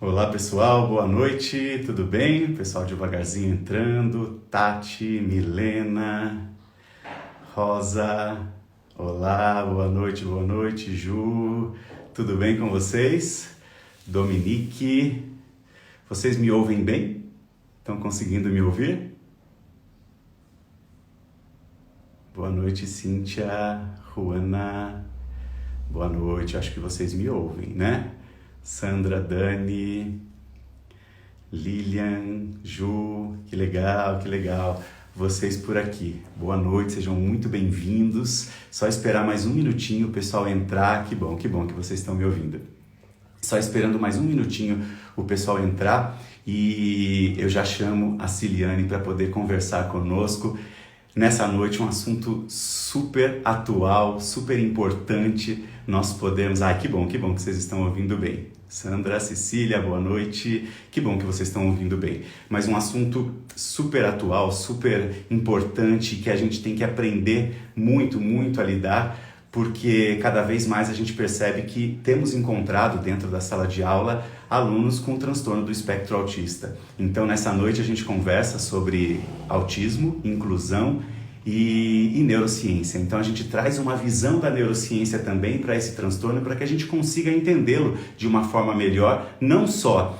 Olá pessoal, boa noite, tudo bem? Pessoal devagarzinho entrando, Tati, Milena, Rosa, olá, boa noite, Ju, tudo bem com vocês? Dominique, vocês me ouvem bem? Estão conseguindo me ouvir? Boa noite, Cíntia, Juana, boa noite, acho que vocês me ouvem, né? Sandra, Dani, Lilian, Ju, que legal, que legal. Vocês por aqui. Boa noite, sejam muito bem-vindos. Só esperar mais um minutinho o pessoal entrar. Que bom que vocês estão me ouvindo. Só esperando mais um minutinho o pessoal entrar e eu já chamo a Ciliane para poder conversar conosco. Nessa noite, um assunto super atual, super importante. Nós podemos. Que bom que vocês estão ouvindo bem. Sandra, Cecília, boa noite. Que bom que vocês estão ouvindo bem. Mas um assunto super atual, super importante, que a gente tem que aprender muito, muito a lidar, porque cada vez mais a gente percebe que temos encontrado dentro da sala de aula alunos com transtorno do espectro autista. Então, nessa noite a gente conversa sobre autismo, inclusão e neurociência. Então, a gente traz uma visão da neurociência também para esse transtorno, para que a gente consiga entendê-lo de uma forma melhor, não só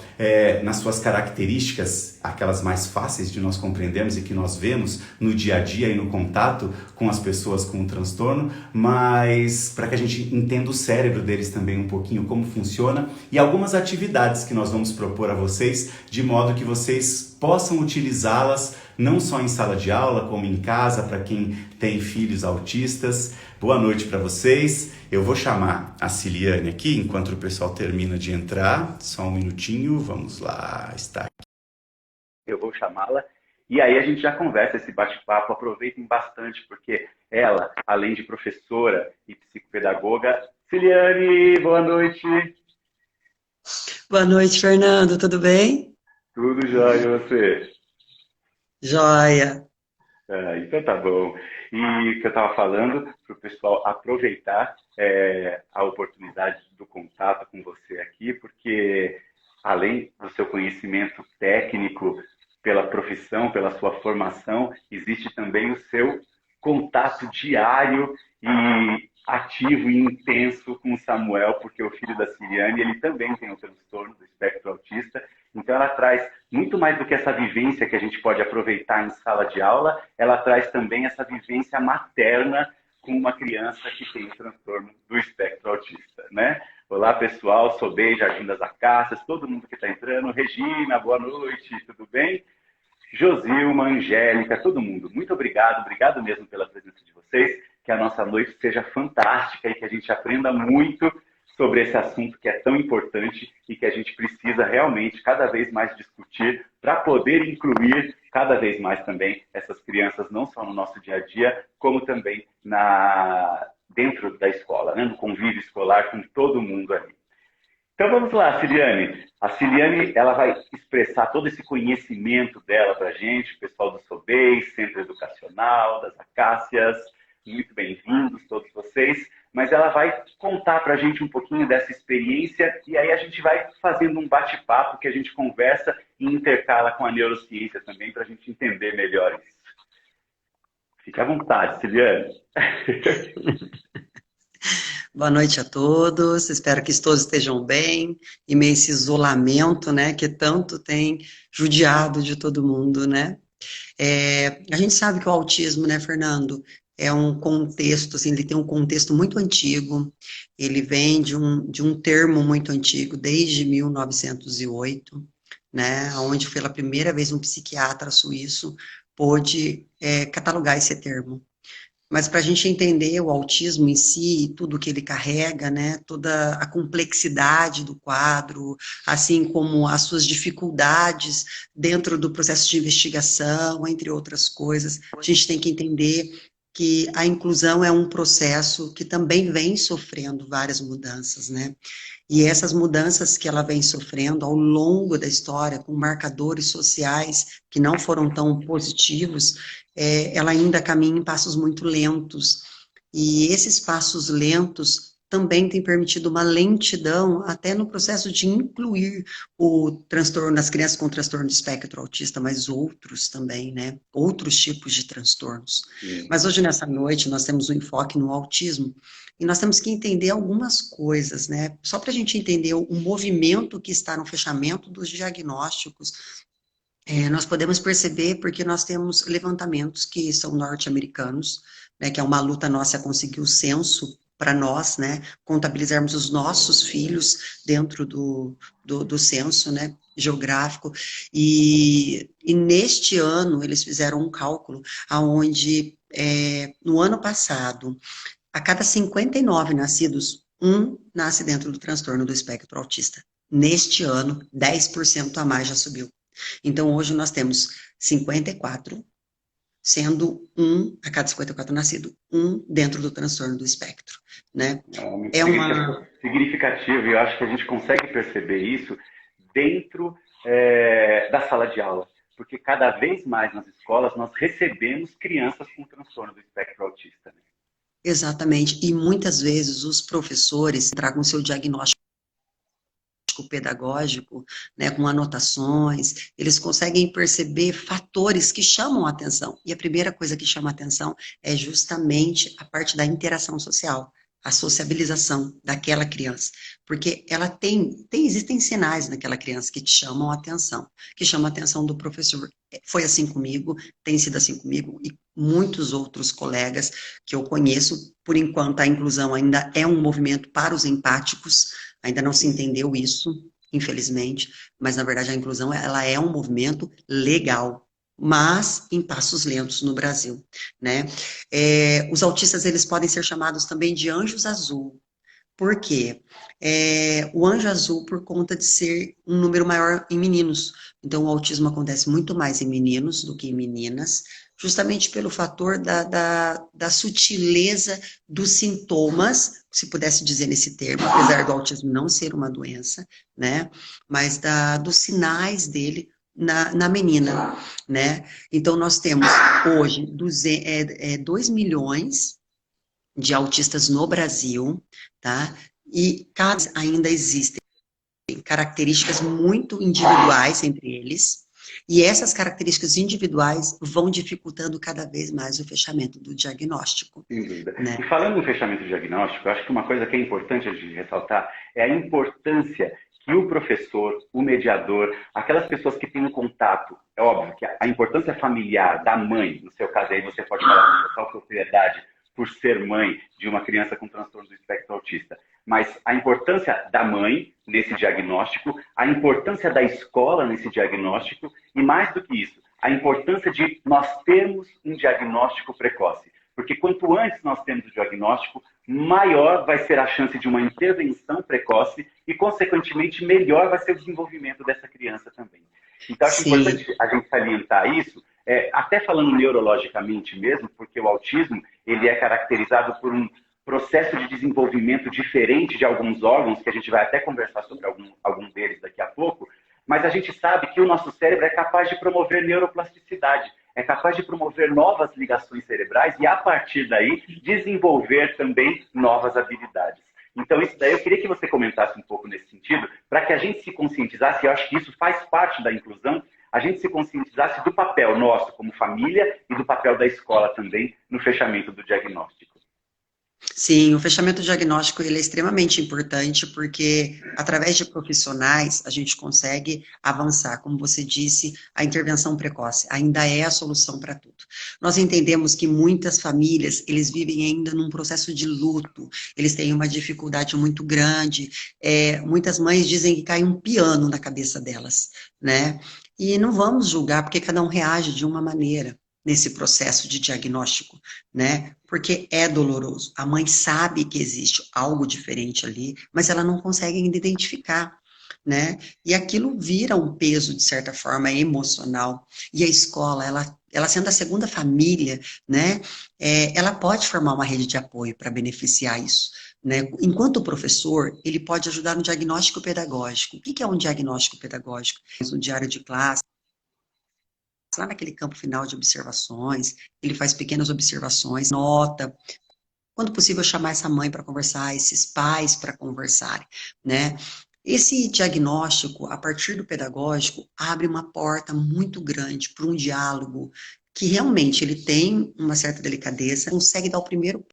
nas suas características, aquelas mais fáceis de nós compreendermos e que nós vemos no dia a dia e no contato com as pessoas com o transtorno, mas para que a gente entenda o cérebro deles também um pouquinho, como funciona, e algumas atividades que nós vamos propor a vocês, de modo que vocês possam utilizá-las não só em sala de aula, como em casa, para quem tem filhos autistas. Boa noite para vocês. Eu vou chamar a Ciliane aqui, enquanto o pessoal termina de entrar. Só um minutinho, vamos lá, está aqui. Eu vou chamá-la e aí a gente já conversa esse bate-papo. Aproveitem bastante, porque ela, além de professora e psicopedagoga, Ciliane, boa noite. Boa noite, Fernando, tudo bem? Tudo jóia, e você? Joia. Então tá bom. E o que eu estava falando, para o pessoal aproveitar a oportunidade do contato com você aqui, porque além do seu conhecimento técnico pela profissão, pela sua formação, existe também o seu contato diário e ativo e intenso com o Samuel, porque o filho da Ciliane, ele também tem o transtorno do espectro autista. Então ela traz muito mais do que essa vivência que a gente pode aproveitar em sala de aula, ela traz também essa vivência materna com uma criança que tem o transtorno do espectro autista, né? Olá, pessoal, sou Bey, Jardim das Acácias, todo mundo que está entrando, Regina, boa noite, tudo bem? Josilma, Angélica, todo mundo, muito obrigado mesmo pela presença de vocês, que a nossa noite seja fantástica e que a gente aprenda muito sobre esse assunto que é tão importante e que a gente precisa realmente cada vez mais discutir para poder incluir cada vez mais também essas crianças, não só no nosso dia a dia, como também dentro da escola, né? No convívio escolar com todo mundo ali. Então vamos lá, Ciliane. A Ciliane, ela vai expressar todo esse conhecimento dela para a gente, o pessoal do SOBEI, Centro Educacional, das Acácias, muito bem-vindos todos vocês, mas ela vai contar para a gente um pouquinho dessa experiência e aí a gente vai fazendo um bate-papo que a gente conversa e intercala com a neurociência também para a gente entender melhor isso. Fique à vontade, Ciliane. Boa noite a todos, espero que todos estejam bem, e meio esse isolamento, né, que tanto tem judiado de todo mundo, né? A gente sabe que o autismo, né, Fernando, é um contexto, assim, ele tem um contexto muito antigo, ele vem de um termo muito antigo, desde 1908, né, onde pela primeira vez um psiquiatra suíço pôde catalogar esse termo. Mas para a gente entender o autismo em si, e tudo que ele carrega, né, toda a complexidade do quadro, assim como as suas dificuldades dentro do processo de investigação, entre outras coisas, a gente tem que entender que a inclusão é um processo que também vem sofrendo várias mudanças, né? E essas mudanças que ela vem sofrendo ao longo da história, com marcadores sociais que não foram tão positivos, ela ainda caminha em passos muito lentos. E esses passos lentos também tem permitido uma lentidão até no processo de incluir o transtorno nas crianças com transtorno de espectro autista, mas outros também, né? Outros tipos de transtornos. Sim. Mas hoje, nessa noite, nós temos um enfoque no autismo, e nós temos que entender algumas coisas, né? Só para a gente entender o movimento que está no fechamento dos diagnósticos, nós podemos perceber porque nós temos levantamentos que são norte-americanos, né, que é uma luta nossa conseguir o censo para nós, né, contabilizarmos os nossos filhos dentro do censo, né, geográfico, e neste ano eles fizeram um cálculo aonde, no ano passado, a cada 59 nascidos, um nasce dentro do transtorno do espectro autista. Neste ano, 10% a mais já subiu. Então, hoje nós temos 54, sendo um, a cada 54 nascido, um dentro do transtorno do espectro, né? É um aumento É uma... significativo, e eu acho que a gente consegue perceber isso dentro da sala de aula, porque cada vez mais nas escolas nós recebemos crianças com transtorno do espectro autista. Né? Exatamente, e muitas vezes os professores tragam seu diagnóstico pedagógico, né, com anotações, eles conseguem perceber fatores que chamam a atenção. E a primeira coisa que chama a atenção é justamente a parte da interação social, a sociabilização daquela criança, porque ela existem sinais naquela criança que te chamam a atenção, que chamam a atenção do professor. Foi assim comigo, tem sido assim comigo e muitos outros colegas que eu conheço. Por enquanto, a inclusão ainda é um movimento para os empáticos. Ainda não se entendeu isso, infelizmente, mas na verdade a inclusão ela é um movimento legal, mas em passos lentos no Brasil, né? Os autistas eles podem ser chamados também de anjos azul. Por quê? O anjo azul por conta de ser um número maior em meninos. Então, o autismo acontece muito mais em meninos do que em meninas, justamente pelo fator da sutileza dos sintomas, se pudesse dizer nesse termo, apesar do autismo não ser uma doença, né? Mas dos sinais dele na menina, né? Então, nós temos hoje 2 milhões de autistas no Brasil, tá? E ainda existem características muito individuais entre eles, e essas características individuais vão dificultando cada vez mais o fechamento do diagnóstico. Sem dúvida. Né? E falando no fechamento diagnóstico, eu acho que uma coisa que é importante a gente ressaltar é a importância que o professor, o mediador, aquelas pessoas que têm um contato, é óbvio que a importância familiar da mãe, no seu caso aí você pode falar com total propriedade, por ser mãe de uma criança com transtorno do espectro autista, mas a importância da mãe nesse diagnóstico, a importância da escola nesse diagnóstico e, mais do que isso, a importância de nós termos um diagnóstico precoce. Porque quanto antes nós temos o diagnóstico, maior vai ser a chance de uma intervenção precoce e, consequentemente, melhor vai ser o desenvolvimento dessa criança também. Então, acho importante a gente salientar isso, até falando neurologicamente mesmo, porque o autismo ele é caracterizado por um processo de desenvolvimento diferente de alguns órgãos, que a gente vai até conversar sobre algum deles daqui a pouco, mas a gente sabe que o nosso cérebro é capaz de promover neuroplasticidade, é capaz de promover novas ligações cerebrais e, a partir daí, desenvolver também novas habilidades. Então, isso daí eu queria que você comentasse um pouco nesse sentido, para que a gente se conscientizasse, e eu acho que isso faz parte da inclusão, a gente se conscientizasse do papel nosso como família e do papel da escola também no fechamento do diagnóstico. Sim, o fechamento diagnóstico ele é extremamente importante porque, através de profissionais, a gente consegue avançar. Como você disse, a intervenção precoce ainda é a solução para tudo. Nós entendemos que muitas famílias, eles vivem ainda num processo de luto, eles têm uma dificuldade muito grande, muitas mães dizem que cai um piano na cabeça delas, né? E não vamos julgar, porque cada um reage de uma maneira nesse processo de diagnóstico, né? Porque é doloroso. A mãe sabe que existe algo diferente ali, mas ela não consegue ainda identificar, né? E aquilo vira um peso, de certa forma, emocional. E a escola, ela sendo a segunda família, né? Ela pode formar uma rede de apoio para beneficiar isso. Né? Enquanto professor, ele pode ajudar no diagnóstico pedagógico. O que é um diagnóstico pedagógico? No diário de classe, lá naquele campo final de observações, ele faz pequenas observações, nota, quando possível, chamar essa mãe para conversar, esses pais para conversarem, né? Esse diagnóstico, a partir do pedagógico, abre uma porta muito grande para um diálogo que realmente ele tem uma certa delicadeza, consegue dar o primeiro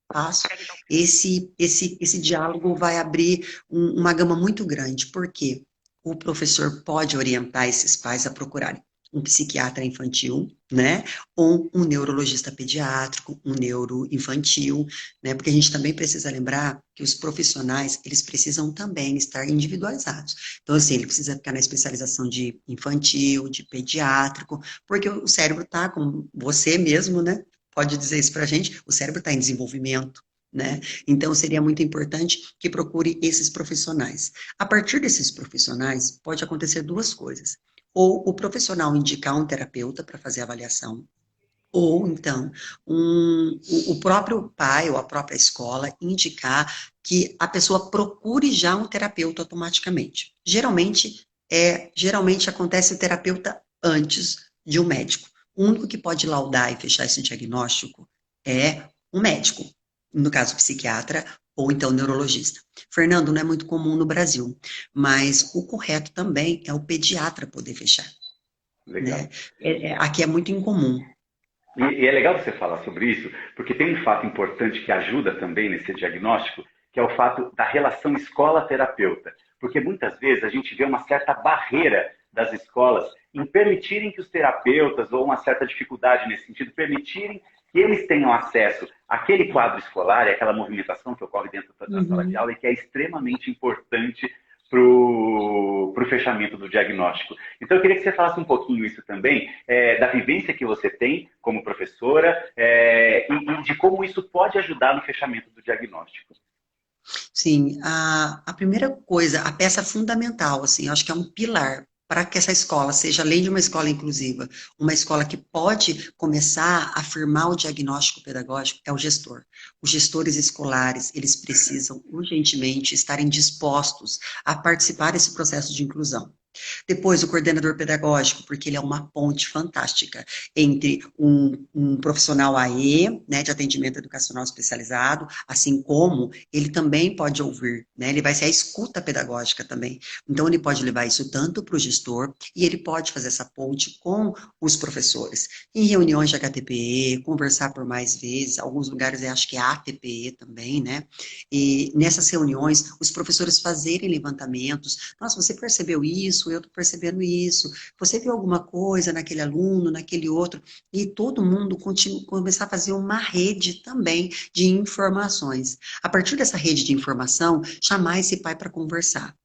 passo, esse diálogo vai abrir uma gama muito grande, porque o professor pode orientar esses pais a procurarem um psiquiatra infantil, né, ou um neurologista pediátrico, um neuroinfantil, né, porque a gente também precisa lembrar que os profissionais, eles precisam também estar individualizados. Então, assim, ele precisa ficar na especialização de infantil, de pediátrico, porque o cérebro tá, como você mesmo, né, pode dizer isso para a gente, o cérebro está em desenvolvimento, né? Então, seria muito importante que procure esses profissionais. A partir desses profissionais, pode acontecer duas coisas. Ou o profissional indicar um terapeuta para fazer a avaliação, ou então o próprio pai ou a própria escola indicar que a pessoa procure já um terapeuta automaticamente. Geralmente acontece o terapeuta antes de um médico. O único que pode laudar e fechar esse diagnóstico é um médico, no caso psiquiatra ou então neurologista. Fernando, não é muito comum no Brasil, mas o correto também é o pediatra poder fechar, Legal. né? Aqui é muito incomum. E é legal você falar sobre isso, porque tem um fato importante que ajuda também nesse diagnóstico, que é o fato da relação escola-terapeuta. Porque muitas vezes a gente vê uma certa barreira das escolas em permitirem que os terapeutas, ou uma certa dificuldade nesse sentido, permitirem que eles tenham acesso àquele quadro escolar, àquela movimentação que ocorre dentro da sala de Uhum. aula e que é extremamente importante para o fechamento do diagnóstico. Então, eu queria que você falasse um pouquinho isso também, da vivência que você tem como professora e de como isso pode ajudar no fechamento do diagnóstico. Sim, a primeira coisa, a peça fundamental, assim, eu acho que é um pilar para que essa escola seja, além de uma escola inclusiva, uma escola que pode começar a firmar o diagnóstico pedagógico, é o gestor. Os gestores escolares, eles precisam urgentemente estarem dispostos a participar desse processo de inclusão. Depois, o coordenador pedagógico, porque ele é uma ponte fantástica entre um profissional AE, né, de atendimento educacional especializado, assim como ele também pode ouvir, né, ele vai ser a escuta pedagógica também. Então, ele pode levar isso tanto para o gestor, e ele pode fazer essa ponte com os professores. Em reuniões de HTPE, conversar por mais vezes, alguns lugares eu acho que é ATPE também, né, e nessas reuniões, os professores fazerem levantamentos, nossa, você percebeu isso? Eu estou percebendo isso. Você viu alguma coisa naquele aluno, naquele outro? E todo mundo começar a fazer uma rede também de informações. A partir dessa rede de informação, chamar esse pai para conversar.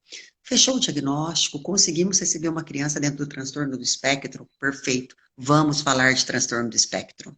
Fechou o diagnóstico, conseguimos receber uma criança dentro do transtorno do espectro? Perfeito. Vamos falar de transtorno do espectro.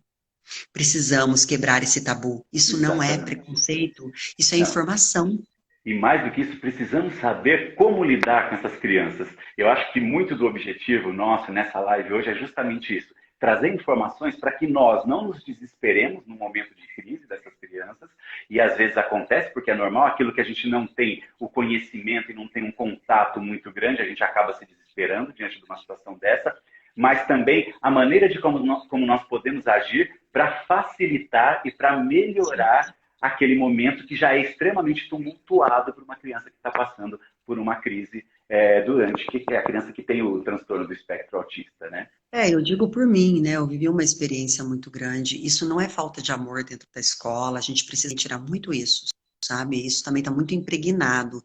Precisamos quebrar esse tabu. Isso não é Exatamente. preconceito, isso é Não. informação. E mais do que isso, precisamos saber como lidar com essas crianças. Eu acho que muito do objetivo nosso nessa live hoje é justamente isso. Trazer informações para que nós não nos desesperemos no momento de crise dessas crianças, e às vezes acontece, porque é normal, aquilo que a gente não tem o conhecimento e não tem um contato muito grande, a gente acaba se desesperando diante de uma situação dessa, mas também a maneira de como nós podemos agir para facilitar e para melhorar aquele momento que já é extremamente tumultuado para uma criança que está passando por uma crise que é a criança que tem o transtorno do espectro autista, né? Eu digo por mim, né? Eu vivi uma experiência muito grande. Isso não é falta de amor dentro da escola, a gente precisa tirar muito isso, sabe? Isso também está muito impregnado.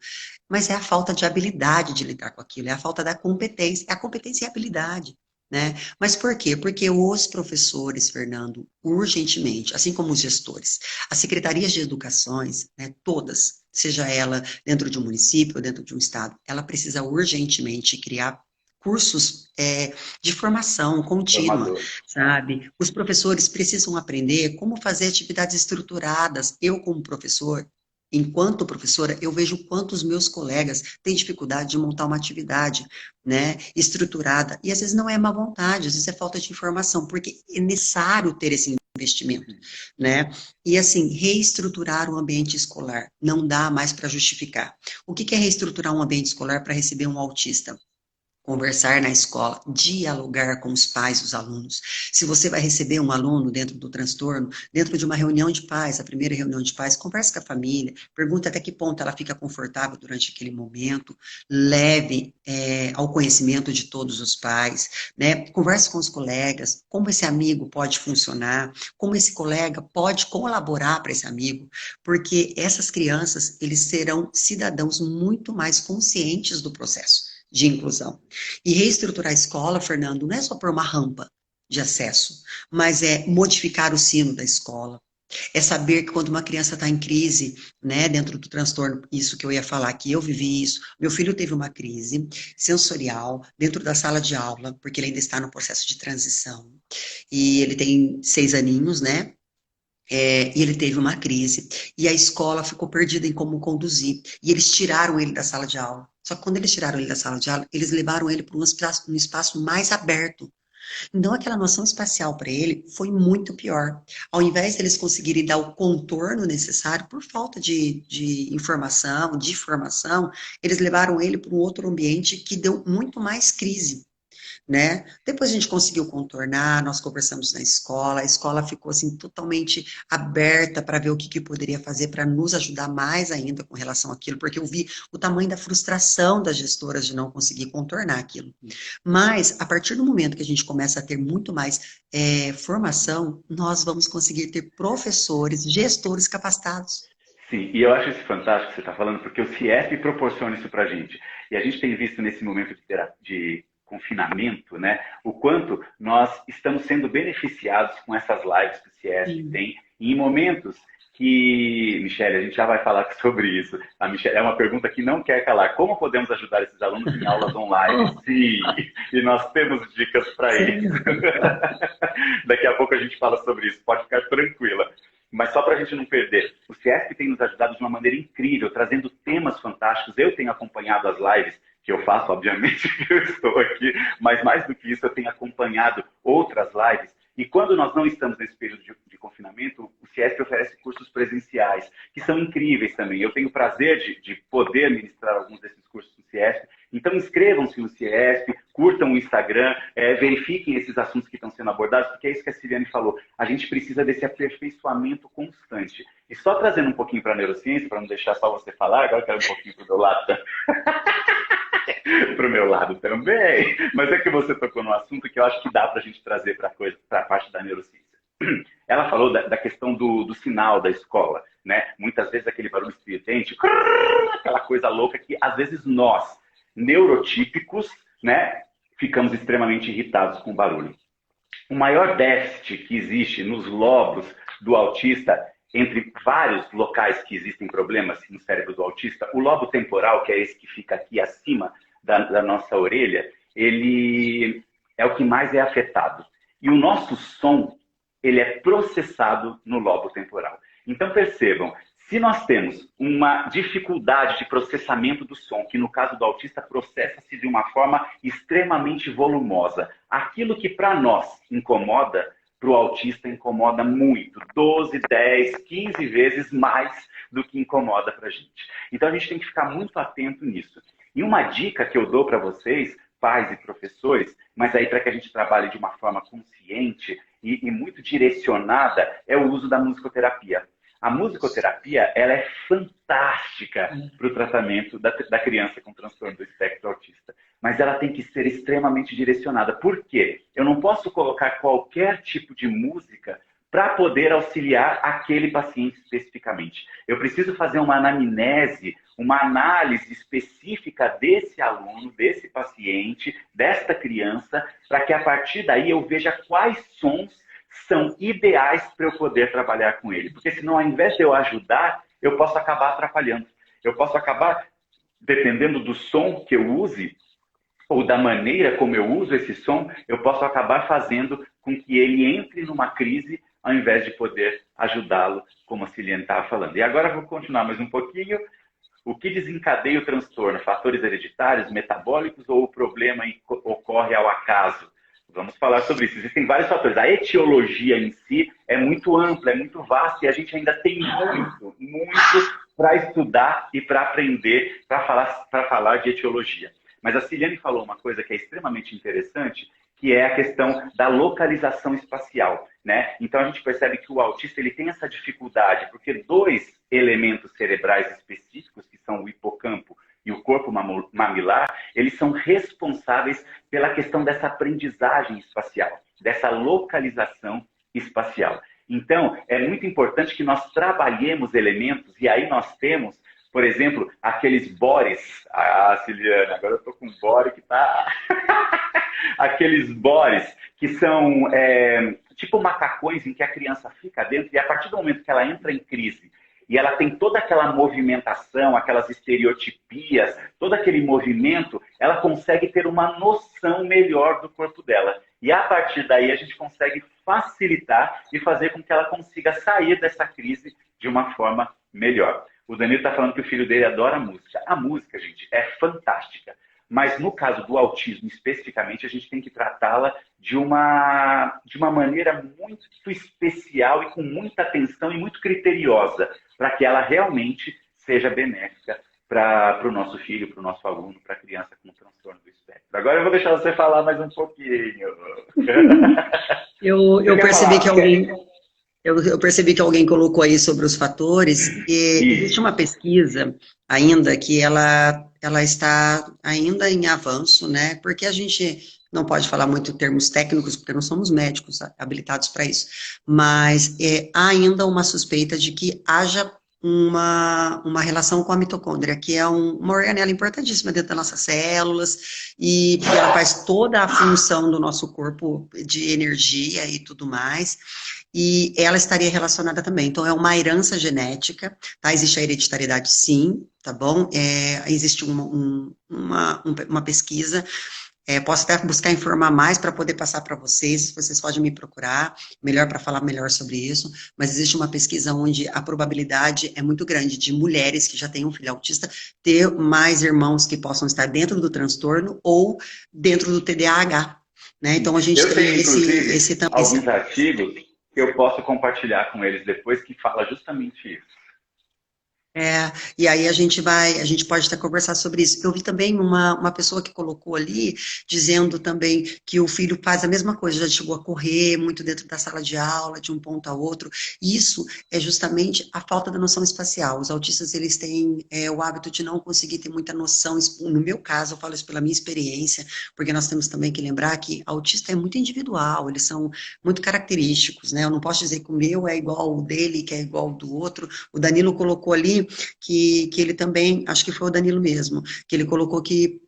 Mas é a falta de habilidade de lidar com aquilo, é a falta da competência, é a competência e a habilidade, né? Mas por quê? Porque os professores, Fernando, urgentemente, assim como os gestores, as secretarias de educações, né, todas, seja ela dentro de um município ou dentro de um estado, ela precisa urgentemente criar cursos de formação contínua, Formador. sabe? Os professores precisam aprender como fazer atividades estruturadas. Eu, como professor, enquanto professora, eu vejo quanto os meus colegas têm dificuldade de montar uma atividade, né, estruturada, e às vezes não é má vontade, às vezes é falta de informação, porque é necessário ter esse investimento, né, e assim, reestruturar o ambiente escolar, não dá mais para justificar. O que é reestruturar um ambiente escolar para receber um autista? Conversar na escola, dialogar com os pais dos alunos. Se você vai receber um aluno dentro do transtorno, dentro de uma reunião de pais, a primeira reunião de pais, converse com a família, pergunte até que ponto ela fica confortável durante aquele momento, leve ao conhecimento de todos os pais, né? Converse com os colegas, como esse amigo pode funcionar, como esse colega pode colaborar para esse amigo, porque essas crianças, eles serão cidadãos muito mais conscientes do processo de inclusão. E reestruturar a escola, Fernando, não é só por uma rampa de acesso, mas é modificar o sino da escola. É saber que quando uma criança está em crise, né, dentro do transtorno, isso que eu ia falar aqui, eu vivi isso. Meu filho teve uma crise sensorial dentro da sala de aula, porque ele ainda está no processo de transição. E ele tem 6 aninhos, né? E ele teve uma crise, e a escola ficou perdida em como conduzir, e eles tiraram ele da sala de aula. Só que quando eles tiraram ele da sala de aula, eles levaram ele para um espaço mais aberto. Então, aquela noção espacial para ele foi muito pior. Ao invés deles conseguirem dar o contorno necessário, por falta de informação, de formação, eles levaram ele para um outro ambiente que deu muito mais crise, né? Depois a gente conseguiu contornar, nós conversamos na escola, a escola ficou assim totalmente aberta para ver o que poderia fazer para nos ajudar mais ainda com relação àquilo, porque eu vi o tamanho da frustração das gestoras de não conseguir contornar aquilo. Mas, a partir do momento que a gente começa a ter muito mais formação, nós vamos conseguir ter professores, gestores capacitados. Sim, e eu acho isso fantástico que você está falando, porque o CIEP proporciona isso para a gente. E a gente tem visto nesse momento de confinamento, né, o quanto nós estamos sendo beneficiados com essas lives que o CIEP tem, e em momentos que, Michele, a gente já vai falar sobre isso. A Michele, é uma pergunta que não quer calar. Como podemos ajudar esses alunos em aulas online? Sim, e nós temos dicas para isso. Daqui a pouco a gente fala sobre isso, pode ficar tranquila. Mas só para a gente não perder, o CIESP tem nos ajudado de uma maneira incrível, trazendo temas fantásticos. Eu tenho acompanhado as lives que eu faço, obviamente, que eu estou aqui, mas mais do que isso, eu tenho acompanhado outras lives. E quando nós não estamos nesse período de confinamento, o CIESP oferece cursos presenciais, que são incríveis também. Eu tenho o prazer de poder ministrar alguns desses cursos no CIESP. Então, inscrevam-se no CIESP, curtam o Instagram, verifiquem esses assuntos que estão sendo abordados, porque é isso que a Siliane falou. A gente precisa desse aperfeiçoamento constante. E só trazendo um pouquinho para a neurociência, para não deixar só você falar, agora eu quero um pouquinho para o meu lado. Para o meu lado também. Mas é que você tocou num assunto que eu acho que dá para a gente trazer para a parte da neurociência. Ela falou da questão do sinal da escola, né? Muitas vezes aquele barulho estridente, aquela coisa louca que às vezes nós, neurotípicos, né, ficamos extremamente irritados com o barulho. O maior déficit que existe nos lobos do autista, entre vários locais que existem problemas no cérebro do autista, o lobo temporal, que é esse que fica aqui acima da nossa orelha, ele é o que mais é afetado. E o nosso som, ele é processado no lobo temporal. Então percebam, se nós temos uma dificuldade de processamento do som, que no caso do autista processa-se de uma forma extremamente volumosa, aquilo que para nós incomoda, para o autista incomoda muito, 12, 10, 15 vezes mais do que incomoda para a gente. Então a gente tem que ficar muito atento nisso. E uma dica que eu dou para vocês, pais e professores, mas aí para que a gente trabalhe de uma forma consciente e muito direcionada, é o uso da musicoterapia. A musicoterapia, ela é fantástica para o tratamento da criança com transtorno do espectro autista. Mas ela tem que ser extremamente direcionada. Por quê? Eu não posso colocar qualquer tipo de música para poder auxiliar aquele paciente especificamente. Eu preciso fazer uma anamnese, uma análise específica desse aluno, desse paciente, desta criança, para que a partir daí eu veja quais sons são ideais para eu poder trabalhar com ele. Porque senão, ao invés de eu ajudar, eu posso acabar atrapalhando. Eu posso acabar, dependendo do som que eu use, ou da maneira como eu uso esse som, eu posso acabar fazendo com que ele entre numa crise, ao invés de poder ajudá-lo, como a Siliane estava falando. E agora eu vou continuar mais um pouquinho. O que desencadeia o transtorno? Fatores hereditários, metabólicos ou o problema ocorre ao acaso? Vamos falar sobre isso. Existem vários fatores. A etiologia em si é muito ampla, é muito vasta e a gente ainda tem muito para estudar e para aprender para falar de etiologia. Mas a Ciliane falou uma coisa que é extremamente interessante, que é a questão da localização espacial, né? Então a gente percebe que o autista ele tem essa dificuldade, porque dois elementos cerebrais específicos, que são o hipocampo e o corpo mamilar, eles são responsáveis pela questão dessa aprendizagem espacial, dessa localização espacial. Então, é muito importante que nós trabalhemos elementos, e aí nós temos, por exemplo, aqueles bores. Ah, Ciliane, agora eu estou com um bore que tá... aqueles bores que são tipo macacões em que a criança fica dentro e a partir do momento que ela entra em crise e ela tem toda aquela movimentação, aquelas estereotipias, todo aquele movimento, ela consegue ter uma noção melhor do corpo dela. E a partir daí a gente consegue facilitar e fazer com que ela consiga sair dessa crise de uma forma melhor. O Danilo está falando que o filho dele adora música. A música, gente, é fantástica. Mas no caso do autismo, especificamente, a gente tem que tratá-la de uma maneira muito especial e com muita atenção e muito criteriosa, para que ela realmente seja benéfica para o nosso filho, para o nosso aluno, para a criança com transtorno do espectro. Agora eu vou deixar você falar mais um pouquinho. Eu percebi que alguém... Eu percebi que alguém colocou aí sobre os fatores, e existe uma pesquisa ainda que ela está ainda em avanço, né? Porque a gente não pode falar muito termos técnicos, porque não somos médicos habilitados para isso, mas há ainda uma suspeita de que haja uma relação com a mitocôndria, que é uma organela importantíssima dentro das nossas células, e ela faz toda a função do nosso corpo de energia e tudo mais, e ela estaria relacionada também. Então, é uma herança genética, tá? Existe a hereditariedade, sim, tá bom? Existe uma pesquisa, posso até buscar informar mais para poder passar para vocês podem me procurar, melhor para falar melhor sobre isso, mas existe uma pesquisa onde a probabilidade é muito grande de mulheres que já têm um filho autista ter mais irmãos que possam estar dentro do transtorno ou dentro do TDAH, né? Então, a gente eu tem tenho, inclusive, alguns artigos que eu posso compartilhar com eles depois que fala justamente isso. E aí a gente pode até conversar sobre isso. Eu vi também uma pessoa que colocou ali, dizendo também que o filho faz a mesma coisa, já chegou a correr muito dentro da sala de aula, de um ponto a outro. Isso é justamente a falta da noção espacial. Os autistas, eles têm o hábito de não conseguir ter muita noção, no meu caso, eu falo isso pela minha experiência, porque nós temos também que lembrar que autista é muito individual, eles são muito característicos, né? Eu não posso dizer que o meu é igual ao dele, que é igual ao do outro. O Danilo colocou ali que ele também, acho que foi o Danilo mesmo, que ele colocou que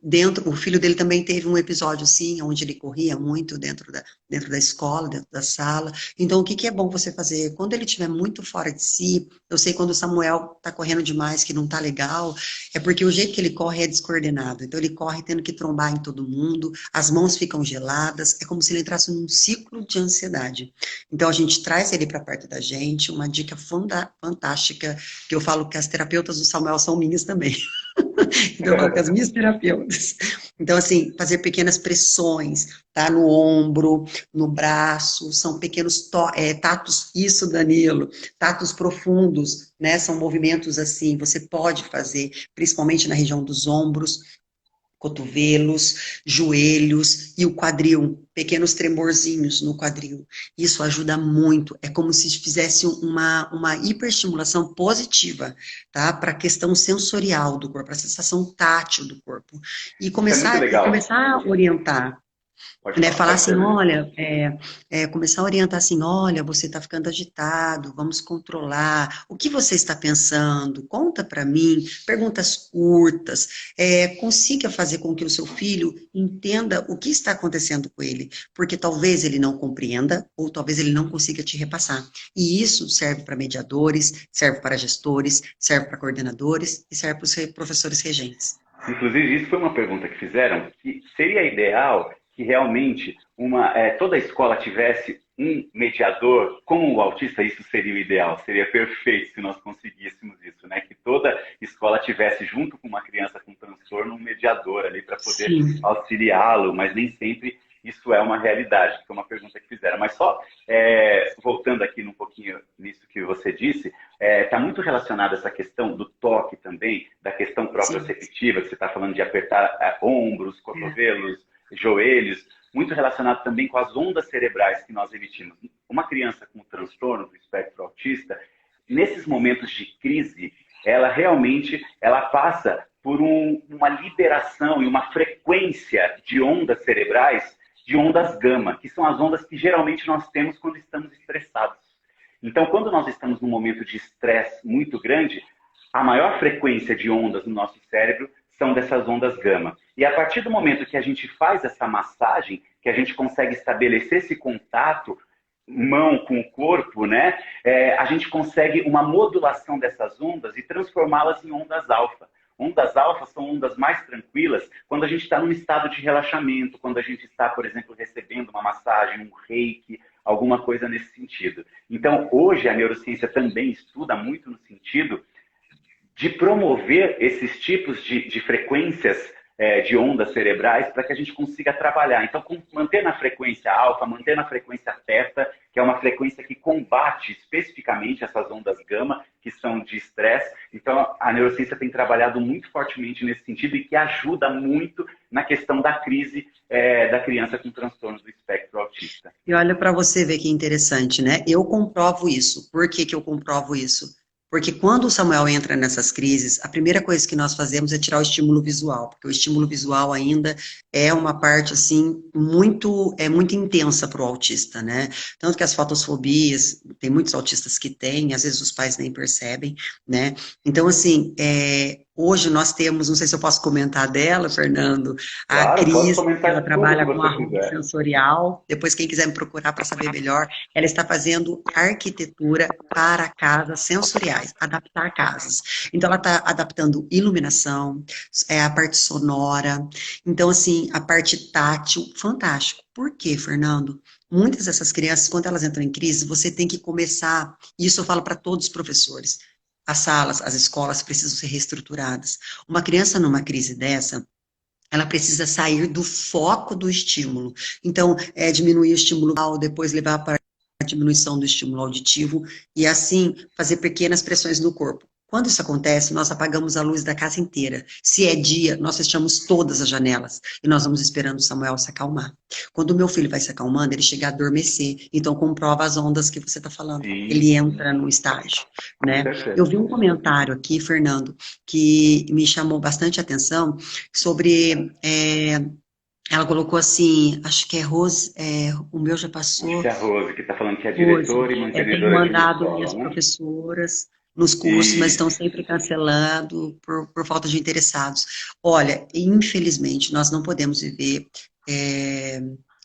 o filho dele também teve um episódio, sim, onde ele corria muito dentro da escola, dentro da sala. Então, o que é bom você fazer? Quando ele estiver muito fora de si, eu sei quando o Samuel está correndo demais, que não está legal, é porque o jeito que ele corre é descoordenado. Então, ele corre tendo que trombar em todo mundo, as mãos ficam geladas, é como se ele entrasse num ciclo de ansiedade. Então, a gente traz ele para perto da gente, uma dica fantástica, que eu falo que as terapeutas do Samuel são minhas também. Então, eu coloco as minhas terapeutas. Então, assim, fazer pequenas pressões, tá? No ombro, no braço, são pequenos tatos, isso, Danilo, tatos profundos, né? São movimentos assim, você pode fazer, principalmente na região dos ombros, cotovelos, joelhos e o quadril, pequenos tremorzinhos no quadril. Isso ajuda muito, é como se fizesse uma hiperestimulação positiva, tá? Para a questão sensorial do corpo, a sensação tátil do corpo. E começar a orientar. Né, falar assim, olha, começar a orientar assim, olha, você está ficando agitado, vamos controlar, o que você está pensando? Conta para mim, perguntas curtas, consiga fazer com que o seu filho entenda o que está acontecendo com ele, porque talvez ele não compreenda, ou talvez ele não consiga te repassar. E isso serve para mediadores, serve para gestores, serve para coordenadores e serve para os professores regentes. Inclusive, isso foi uma pergunta que fizeram, que seria ideal que realmente toda a escola tivesse um mediador com o autista. Isso seria o ideal, seria perfeito se nós conseguíssemos isso, né? Que toda escola tivesse, junto com uma criança com transtorno, um mediador ali para poder auxiliá-lo, mas nem sempre isso é uma realidade, que foi uma pergunta que fizeram. Mas só voltando aqui um pouquinho nisso que você disse, está muito relacionada essa questão do toque também, da questão proprioceptiva, que você está falando de apertar ombros, cotovelos, joelhos, muito relacionado também com as ondas cerebrais que nós emitimos. Uma criança com transtorno do espectro autista, nesses momentos de crise, ela realmente passa por uma liberação e uma frequência de ondas cerebrais, de ondas gama, que são as ondas que geralmente nós temos quando estamos estressados. Então, quando nós estamos num momento de estresse muito grande, a maior frequência de ondas no nosso cérebro são dessas ondas gama. E a partir do momento que a gente faz essa massagem, que a gente consegue estabelecer esse contato mão com o corpo, né? A gente consegue uma modulação dessas ondas e transformá-las em ondas alfa. Ondas alfa são ondas mais tranquilas quando a gente está num estado de relaxamento, quando a gente está, por exemplo, recebendo uma massagem, um reiki, alguma coisa nesse sentido. Então, hoje a neurociência também estuda muito no sentido de promover esses tipos de frequências de ondas cerebrais para que a gente consiga trabalhar. Então, manter na frequência alfa, manter na frequência teta, que é uma frequência que combate especificamente essas ondas gama, que são de estresse. Então, a neurociência tem trabalhado muito fortemente nesse sentido e que ajuda muito na questão da crise da criança com transtornos do espectro autista. E olha para você ver que interessante, né? Eu comprovo isso. Por que que eu comprovo isso? Porque quando o Samuel entra nessas crises, a primeira coisa que nós fazemos é tirar o estímulo visual, porque o estímulo visual ainda é uma parte, assim, muito intensa para o autista, né? Tanto que as fotosfobias, tem muitos autistas que têm, às vezes os pais nem percebem, né? Então, assim, hoje nós temos, não sei se eu posso comentar dela, Fernando, a Claro, pode Cris, comentar ela tudo trabalha que com você arroba quiser. sensorial, depois quem quiser me procurar para saber melhor, ela está fazendo arquitetura para casas sensoriais, adaptar casas. Então, ela está adaptando iluminação, a parte sonora, então, assim, a parte tátil, fantástico. Por quê, Fernando? Muitas dessas crianças, quando elas entram em crise, você tem que começar, e isso eu falo para todos os professores, as salas, as escolas precisam ser reestruturadas. Uma criança numa crise dessa, ela precisa sair do foco do estímulo. Então, diminuir o estímulo visual, depois levar para a diminuição do estímulo auditivo e assim fazer pequenas pressões no corpo. Quando isso acontece, nós apagamos a luz da casa inteira. Se é dia, nós fechamos todas as janelas e nós vamos esperando o Samuel se acalmar. Quando o meu filho vai se acalmando, ele chega a adormecer. Então, comprova as ondas que você está falando. Sim, Ele entra no estágio, com né? certeza. Eu vi um comentário aqui, Fernando, que me chamou bastante atenção sobre... ela colocou assim, acho que é Rose, o meu já passou. Acho que é a Rose, que está falando que é Rose, diretora e tenho mantenedora de uma mandado minhas escola, né? professoras nos cursos, mas estão Isso. sempre cancelando por falta de interessados. Olha, infelizmente, nós não podemos viver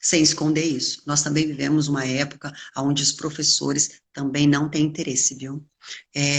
sem esconder isso. Nós também vivemos uma época onde os professores também não têm interesse, viu?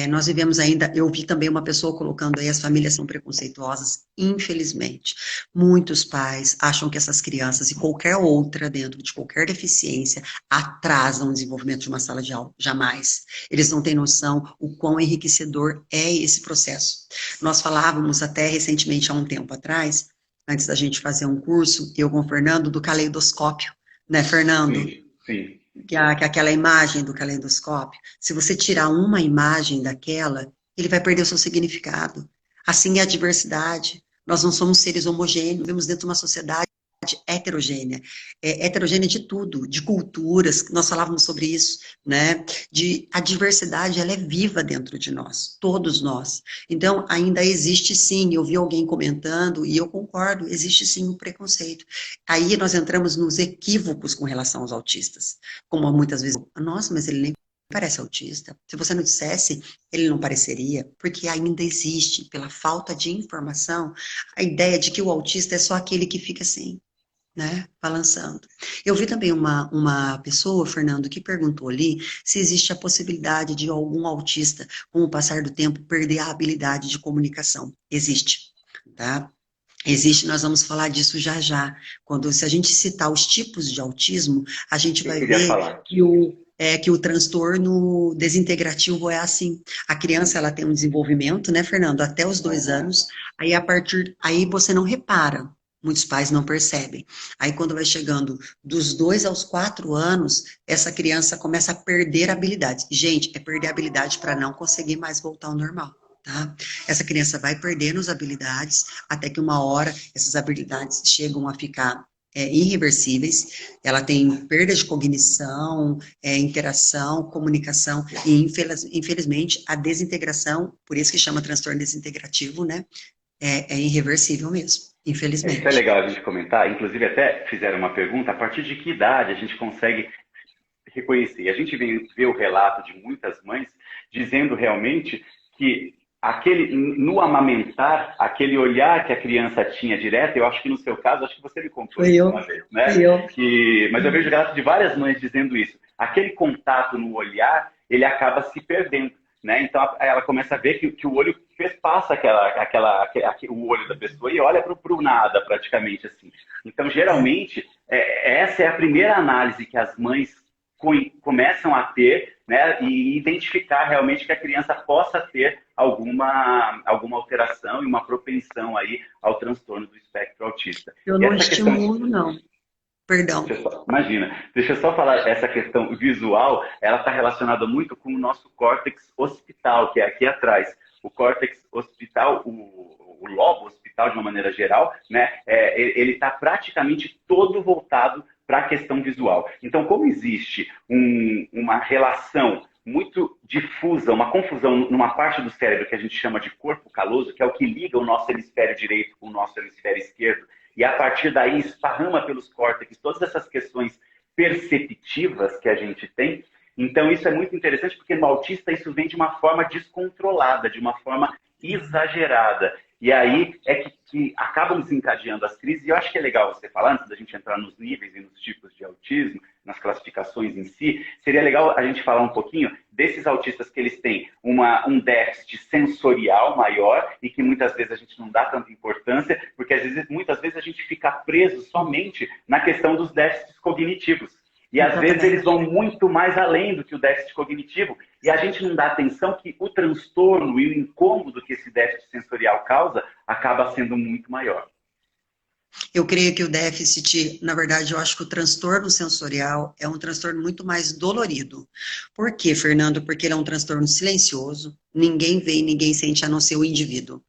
Nós vivemos ainda, eu vi também uma pessoa colocando aí, as famílias são preconceituosas, infelizmente. Muitos pais acham que essas crianças e qualquer outra dentro de qualquer deficiência atrasam o desenvolvimento de uma sala de aula, jamais. Eles não têm noção o quão enriquecedor é esse processo. Nós falávamos até recentemente, há um tempo atrás, antes da gente fazer um curso, eu com o Fernando, do caleidoscópio, né, Fernando? Sim, sim. Que aquela imagem do caleidoscópio, se você tirar uma imagem daquela, ele vai perder o seu significado. Assim é a diversidade. Nós não somos seres homogêneos, vivemos dentro de uma sociedade heterogênea. Heterogênea de tudo, de culturas, nós falávamos sobre isso, né? A diversidade, ela é viva dentro de nós, todos nós. Então, ainda existe sim, eu vi alguém comentando, e eu concordo, existe sim o preconceito. Aí nós entramos nos equívocos com relação aos autistas, como muitas vezes, nossa, mas ele nem parece autista. Se você não dissesse, ele não pareceria, porque ainda existe, pela falta de informação, a ideia de que o autista é só aquele que fica assim, né, balançando. Eu vi também uma pessoa, Fernando, que perguntou ali se existe a possibilidade de algum autista, com o passar do tempo, perder a habilidade de comunicação. Existe, tá? Existe, nós vamos falar disso já já. Se a gente citar os tipos de autismo, a gente vai ver que o transtorno desintegrativo é assim. A criança, ela tem um desenvolvimento, né, Fernando, até os 2 anos, aí aí você não repara, Muitos pais não percebem. Aí, quando vai chegando dos 2 aos 4 anos, essa criança começa a perder habilidades. Gente, é perder habilidade para não conseguir mais voltar ao normal, tá? Essa criança vai perdendo as habilidades, até que uma hora essas habilidades chegam a ficar irreversíveis. Ela tem perda de cognição, interação, comunicação e, infelizmente, a desintegração, por isso que chama transtorno desintegrativo, né? É irreversível mesmo, Isso é infelizmente. legal a gente comentar. Inclusive, até fizeram uma pergunta: a partir de que idade a gente consegue reconhecer? A gente vê o relato de muitas mães dizendo realmente que no amamentar, aquele olhar que a criança tinha direto, eu acho que no seu caso, acho que você me contou Fui isso eu, uma vez, né? fui eu. Mas eu vejo relato de várias mães dizendo isso. Aquele contato no olhar, ele acaba se perdendo. Né? Então ela começa a ver que o olho passa o olho da pessoa e olha para o nada, praticamente assim. Então, geralmente, essa é a primeira análise que as mães começam a ter, né? E identificar realmente que a criança possa ter alguma alteração e uma propensão aí ao transtorno do espectro autista. Eu E não essa questão estimulo, não. Perdão. Imagina, deixa eu só falar, essa questão visual, ela está relacionada muito com o nosso córtex occipital, que é aqui atrás. O córtex occipital, o lobo occipital, de uma maneira geral, né, ele está praticamente todo voltado para a questão visual. Então, como existe uma relação muito difusa, uma confusão numa parte do cérebro que a gente chama de corpo caloso, que é o que liga o nosso hemisfério direito com o nosso hemisfério esquerdo, e a partir daí esparrama pelos córtex todas essas questões perceptivas que a gente tem. Então isso é muito interessante porque no autista isso vem de uma forma descontrolada, de uma forma exagerada. E aí é que acabam desencadeando as crises. E eu acho que é legal você falar, antes da gente entrar nos níveis e nos tipos de autismo, nas classificações em si, seria legal a gente falar um pouquinho desses autistas que eles têm um déficit sensorial maior e que muitas vezes a gente não dá tanta importância, porque muitas vezes a gente fica preso somente na questão dos déficits cognitivos. E às vezes eles vão muito mais além do que o déficit cognitivo. E a gente não dá atenção que o transtorno e o incômodo que esse déficit sensorial causa acaba sendo muito maior. Eu creio que o déficit, na verdade, eu acho que o transtorno sensorial é um transtorno muito mais dolorido. Por quê, Fernando? Porque ele é um transtorno silencioso, ninguém vê e ninguém sente a não ser o indivíduo.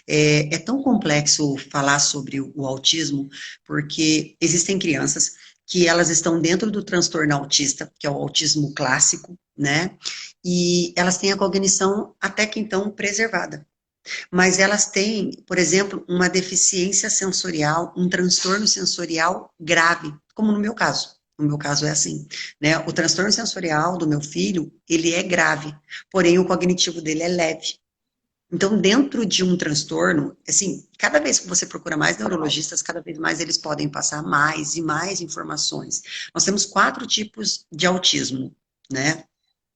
É tão complexo falar sobre o autismo, porque existem crianças que elas estão dentro do transtorno autista, que é o autismo clássico, né? E elas têm a cognição até que então preservada. Mas elas têm, por exemplo, uma deficiência sensorial, um transtorno sensorial grave, como no meu caso. No meu caso é assim, né? O transtorno sensorial do meu filho, ele é grave, porém o cognitivo dele é leve. Então, dentro de um transtorno, assim, cada vez que você procura mais neurologistas, cada vez mais eles podem passar mais e mais informações. Nós temos 4 tipos de autismo, né?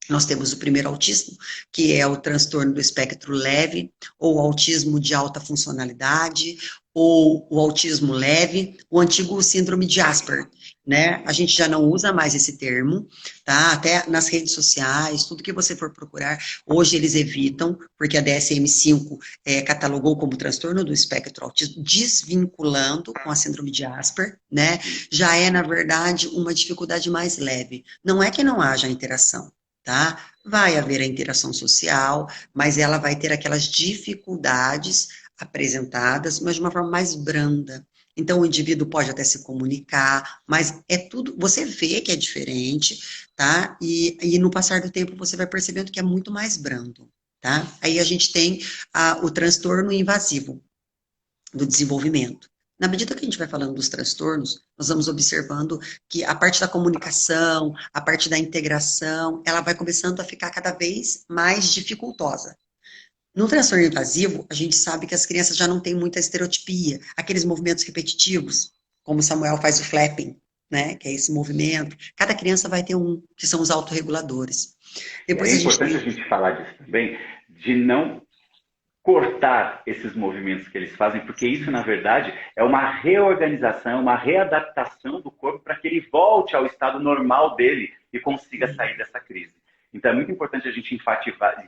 Nós temos o primeiro autismo, que é o transtorno do espectro leve, ou o autismo de alta funcionalidade, ou o autismo leve, o antigo síndrome de Asperger, né? A gente já não usa mais esse termo, tá? Até nas redes sociais, tudo que você for procurar, hoje eles evitam, porque a DSM-5 catalogou como transtorno do espectro autista, desvinculando com a síndrome de Asperger, né? Já é, na verdade, uma dificuldade mais leve. Não é que não haja interação, tá? Vai haver a interação social, mas ela vai ter aquelas dificuldades apresentadas, mas de uma forma mais branda. Então, o indivíduo pode até se comunicar, mas é tudo, você vê que é diferente, tá? E no passar do tempo você vai percebendo que é muito mais brando, tá? Aí a gente tem o transtorno invasivo do desenvolvimento. Na medida que a gente vai falando dos transtornos, nós vamos observando que a parte da comunicação, a parte da integração, ela vai começando a ficar cada vez mais dificultosa. No transtorno invasivo, a gente sabe que as crianças já não têm muita estereotipia, aqueles movimentos repetitivos, como o Samuel faz o flapping, né, que é esse movimento. Cada criança vai ter um, que são os autorreguladores. Depois É a gente importante a tem... gente falar disso também, de não cortar esses movimentos que eles fazem, porque isso, na verdade, é uma reorganização, uma readaptação do corpo para que ele volte ao estado normal dele e consiga sair dessa crise. Então é muito importante a gente enfatizar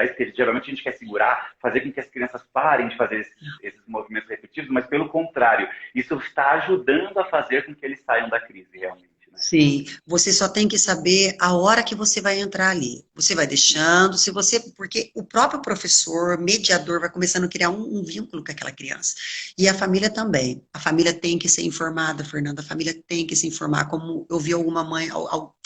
isso, porque geralmente a gente quer segurar, fazer com que as crianças parem de fazer esses movimentos repetitivos, mas pelo contrário, isso está ajudando a fazer com que eles saiam da crise realmente. Sim, você só tem que saber a hora que você vai entrar ali. Você vai deixando, se você, porque o próprio professor, mediador, vai começando a criar um vínculo com aquela criança. E a família também. A família tem que ser informada, Fernanda, a família tem que se informar. Como eu vi alguma mãe,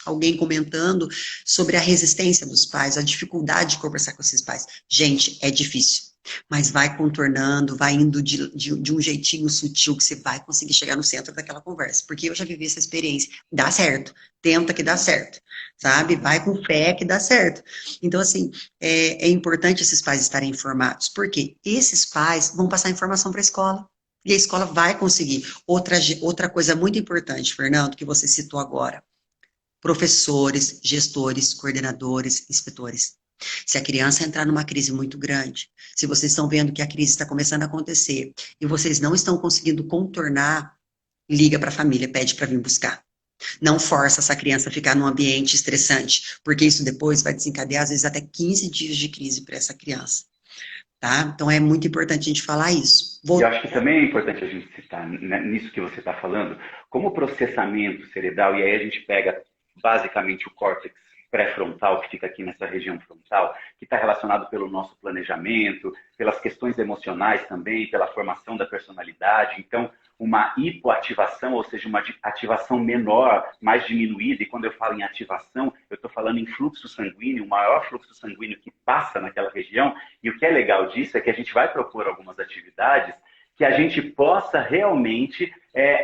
alguém comentando sobre a resistência dos pais, a dificuldade de conversar com esses pais. Gente, é difícil. Mas vai contornando, vai indo de um jeitinho sutil que você vai conseguir chegar no centro daquela conversa. Porque eu já vivi essa experiência. Dá certo. Tenta que dá certo. Sabe? Vai com fé que dá certo. Então, assim, é importante esses pais estarem informados. Porque esses pais vão passar informação para a escola. E a escola vai conseguir. Outra coisa muito importante, Fernando, que você citou agora. Professores, gestores, coordenadores, inspetores. Se a criança entrar numa crise muito grande, se vocês estão vendo que a crise está começando a acontecer e vocês não estão conseguindo contornar, liga para a família, pede para vir buscar. Não força essa criança a ficar num ambiente estressante, porque isso depois vai desencadear, às vezes, até 15 dias de crise para essa criança. Tá? Então é muito importante a gente falar isso. E eu acho que também é importante a gente citar, né, nisso que você está falando, como o processamento cerebral, e aí a gente pega basicamente o córtex pré-frontal, que fica aqui nessa região frontal, que está relacionado pelo nosso planejamento, pelas questões emocionais também, pela formação da personalidade. Então, uma hipoativação, ou seja, uma ativação menor, mais diminuída, e quando eu falo em ativação, eu estou falando em fluxo sanguíneo, um maior fluxo sanguíneo que passa naquela região, e o que é legal disso é que a gente vai propor algumas atividades que a gente possa realmente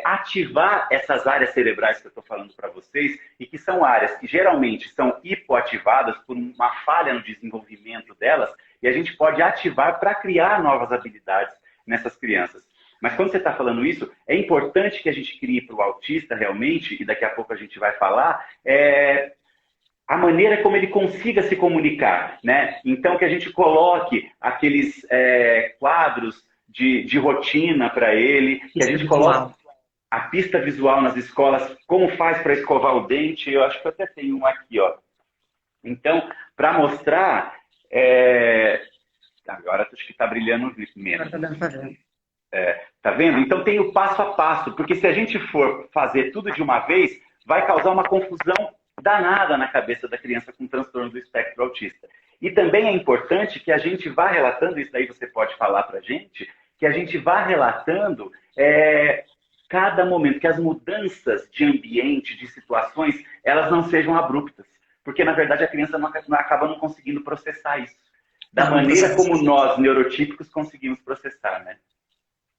ativar essas áreas cerebrais que eu estou falando para vocês, e que são áreas que geralmente são hipoativadas por uma falha no desenvolvimento delas, e a gente pode ativar para criar novas habilidades nessas crianças. Mas quando você está falando isso, é importante que a gente crie para o autista realmente, e daqui a pouco a gente vai falar, a maneira como ele consiga se comunicar, né? Então, que a gente coloque aqueles quadros de rotina para ele, que a gente coloque a pista visual nas escolas, como faz para escovar o dente. Eu acho que eu até tenho um aqui, ó. Então, para mostrar... Agora acho que está brilhando menos. Tá vendo? Então tem o passo a passo, porque se a gente for fazer tudo de uma vez, vai causar uma confusão danada na cabeça da criança com transtorno do espectro autista. E também é importante que a gente vá relatando, isso daí você pode falar para a gente, que a gente vá relatando cada momento, que as mudanças de ambiente, de situações, elas não sejam abruptas. Porque, na verdade, a criança acaba não conseguindo processar isso. Da maneira como nós, neurotípicos, conseguimos processar, né?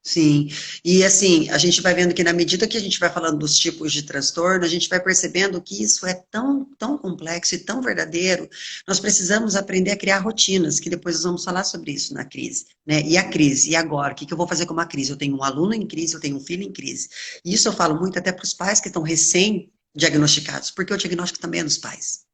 Sim, e assim, a gente vai vendo que na medida que a gente vai falando dos tipos de transtorno, a gente vai percebendo que isso é tão complexo e tão verdadeiro, nós precisamos aprender a criar rotinas, que depois nós vamos falar sobre isso na crise, né? E a crise, e agora? O que eu vou fazer com uma crise? Eu tenho um aluno em crise, eu tenho um filho em crise. E isso eu falo muito até para os pais que estão recém-diagnosticados, porque o diagnóstico também é dos pais.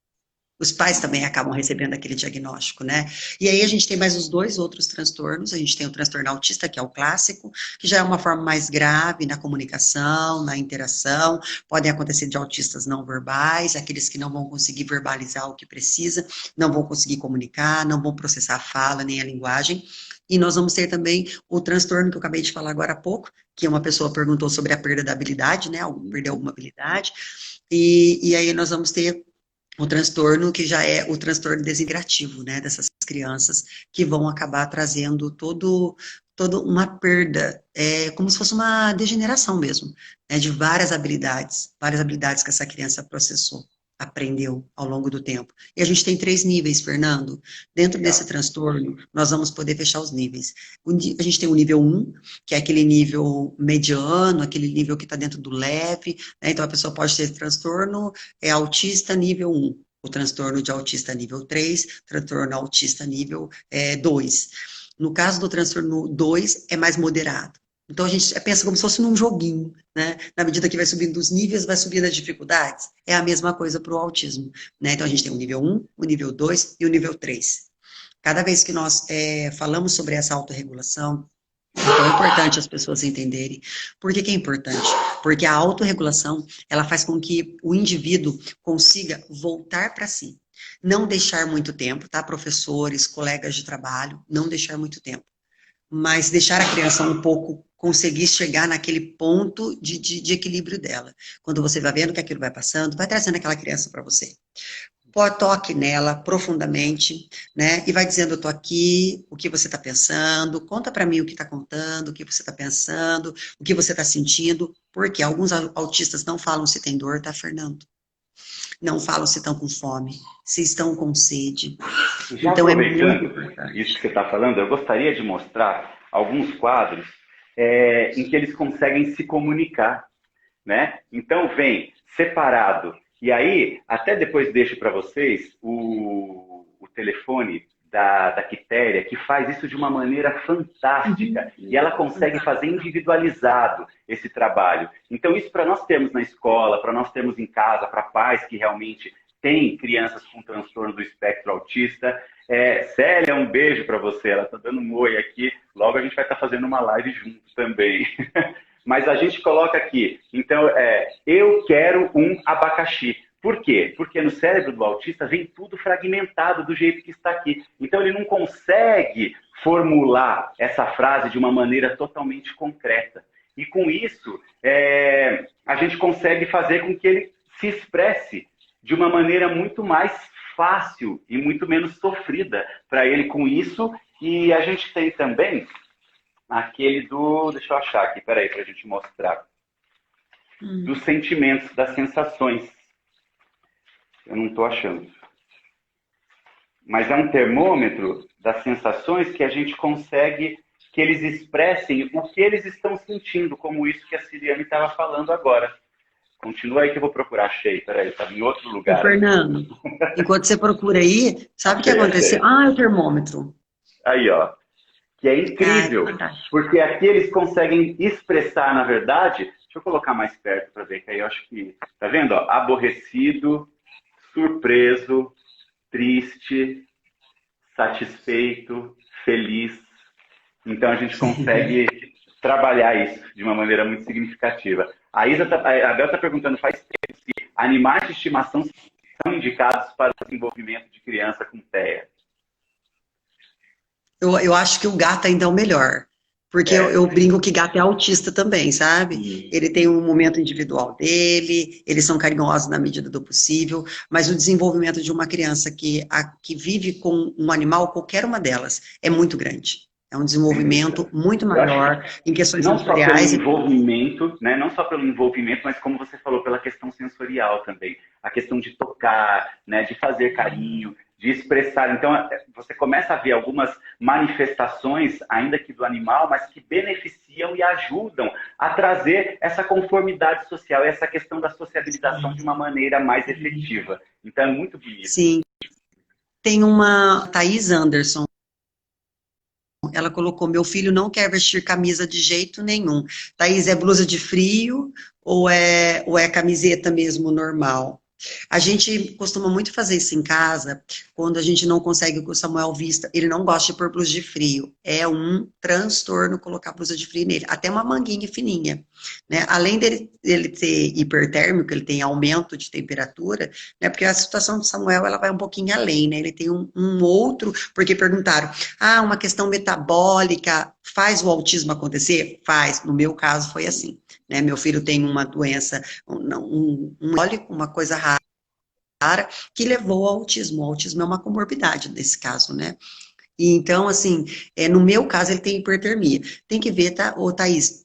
Os pais também acabam recebendo aquele diagnóstico, né? E aí a gente tem mais os dois outros transtornos. A gente tem o transtorno autista, que é o clássico, que já é uma forma mais grave na comunicação, na interação. Podem acontecer de autistas não verbais, aqueles que não vão conseguir verbalizar o que precisa, não vão conseguir comunicar, não vão processar a fala nem a linguagem. E nós vamos ter também o transtorno que eu acabei de falar agora há pouco, que uma pessoa perguntou sobre a perda da habilidade, né? Perder alguma habilidade. E aí nós vamos ter o transtorno que já é o transtorno desintegrativo, né, dessas crianças que vão acabar trazendo toda uma perda, como se fosse uma degeneração mesmo, né, de várias habilidades que essa criança processou, aprendeu ao longo do tempo. E a gente tem 3 níveis, Fernando. Dentro desse transtorno, nós vamos poder fechar os níveis. A gente tem o nível 1, que é aquele nível mediano, aquele nível que está dentro do leve, né? Então a pessoa pode ter transtorno autista nível 1, o transtorno de autista nível 3, transtorno autista nível 2. No caso do transtorno 2, é mais moderado. Então a gente pensa como se fosse num joguinho, né? Na medida que vai subindo os níveis, vai subindo as dificuldades. É a mesma coisa para o autismo, né? Então a gente tem o nível 1, o nível 2 e o nível 3. Cada vez que nós falamos sobre essa autorregulação, então é importante as pessoas entenderem. Por que é importante? Porque a autorregulação, ela faz com que o indivíduo consiga voltar para si. Não deixar muito tempo, tá? Professores, colegas de trabalho, não deixar muito tempo. Mas deixar a criança um pouco conseguir chegar naquele ponto de equilíbrio dela. Quando você vai vendo que aquilo vai passando, vai trazendo aquela criança para você. Toque nela profundamente, né? E vai dizendo, eu tô aqui, o que você está pensando, conta para mim o que está contando, o que você está pensando, o que você está sentindo, porque alguns autistas não falam se tem dor, tá, Fernando? Não falam se estão com fome, se estão com sede. Já Então é muito aproveitando isso importante. que você está falando, eu gostaria de mostrar alguns quadros em que eles conseguem se comunicar, né? Então vem separado. E aí, até depois deixo para vocês o telefone da Quitéria, que faz isso de uma maneira fantástica. E ela consegue fazer individualizado esse trabalho. Então, isso para nós termos na escola, para nós termos em casa, para pais que realmente têm crianças com transtorno do espectro autista. Célia, um beijo para você. Ela está dando um oi aqui. Logo a gente vai estar fazendo uma live junto também. Mas a gente coloca aqui, então, eu quero um abacaxi. Por quê? Porque no cérebro do autista vem tudo fragmentado do jeito que está aqui. Então ele não consegue formular essa frase de uma maneira totalmente concreta. E com isso, a gente consegue fazer com que ele se expresse de uma maneira muito mais fácil e muito menos sofrida para ele com isso. E a gente tem também aquele deixa eu achar aqui, peraí, para a gente mostrar. Dos sentimentos, das sensações. Eu não estou achando. Mas é um termômetro das sensações que a gente consegue que eles expressem o que eles estão sentindo, como isso que a Ciliane estava falando agora. Continua aí que eu vou procurar, achei, peraí, estava em outro lugar. Fernando, enquanto você procura aí, sabe o que aconteceu? Ah, é o termômetro. Aí, ó. Que é incrível, porque aqui eles conseguem expressar, na verdade, deixa eu colocar mais perto para ver, que aí eu acho que, tá vendo? Ó, aborrecido, surpreso, triste, satisfeito, feliz. Então a gente consegue trabalhar isso de uma maneira muito significativa. A Abel está perguntando, faz tempo se animais de estimação são indicados para o desenvolvimento de criança com TEA? Eu acho que o gato ainda é o melhor. Porque eu brinco que gato é autista também, sabe? Ele tem um momento individual dele, eles são carinhosos na medida do possível, mas o desenvolvimento de uma criança que vive com um animal, qualquer uma delas, é muito grande. É um desenvolvimento muito maior em questões sensoriais. Não só pelo envolvimento, né? Não só pelo envolvimento, mas como você falou, pela questão sensorial também. A questão de tocar, né? De fazer carinho, de expressar. Então, você começa a ver algumas manifestações, ainda que do animal, mas que beneficiam e ajudam a trazer essa conformidade social, essa questão da sociabilização de uma maneira mais efetiva. Então, é muito bonito. Sim. Tem uma Thaís Anderson. Ela colocou, meu filho não quer vestir camisa de jeito nenhum. Thaís, é blusa de frio ou é camiseta mesmo normal? A gente costuma muito fazer isso em casa, quando a gente não consegue que o Samuel vista, ele não gosta de pôr blusa de frio, é um transtorno colocar blusa de frio nele, até uma manguinha fininha, né? Além dele ser hipertérmico, ele tem aumento de temperatura, né? Porque a situação do Samuel, ela vai um pouquinho além, né? Ele tem um outro, porque perguntaram, uma questão metabólica faz o autismo acontecer? Faz, no meu caso foi assim. Né? Meu filho tem uma doença, uma coisa rara, que levou ao autismo. O autismo é uma comorbidade nesse caso, né? E então, assim, no meu caso, ele tem hipertermia. Tem que ver, Thaís,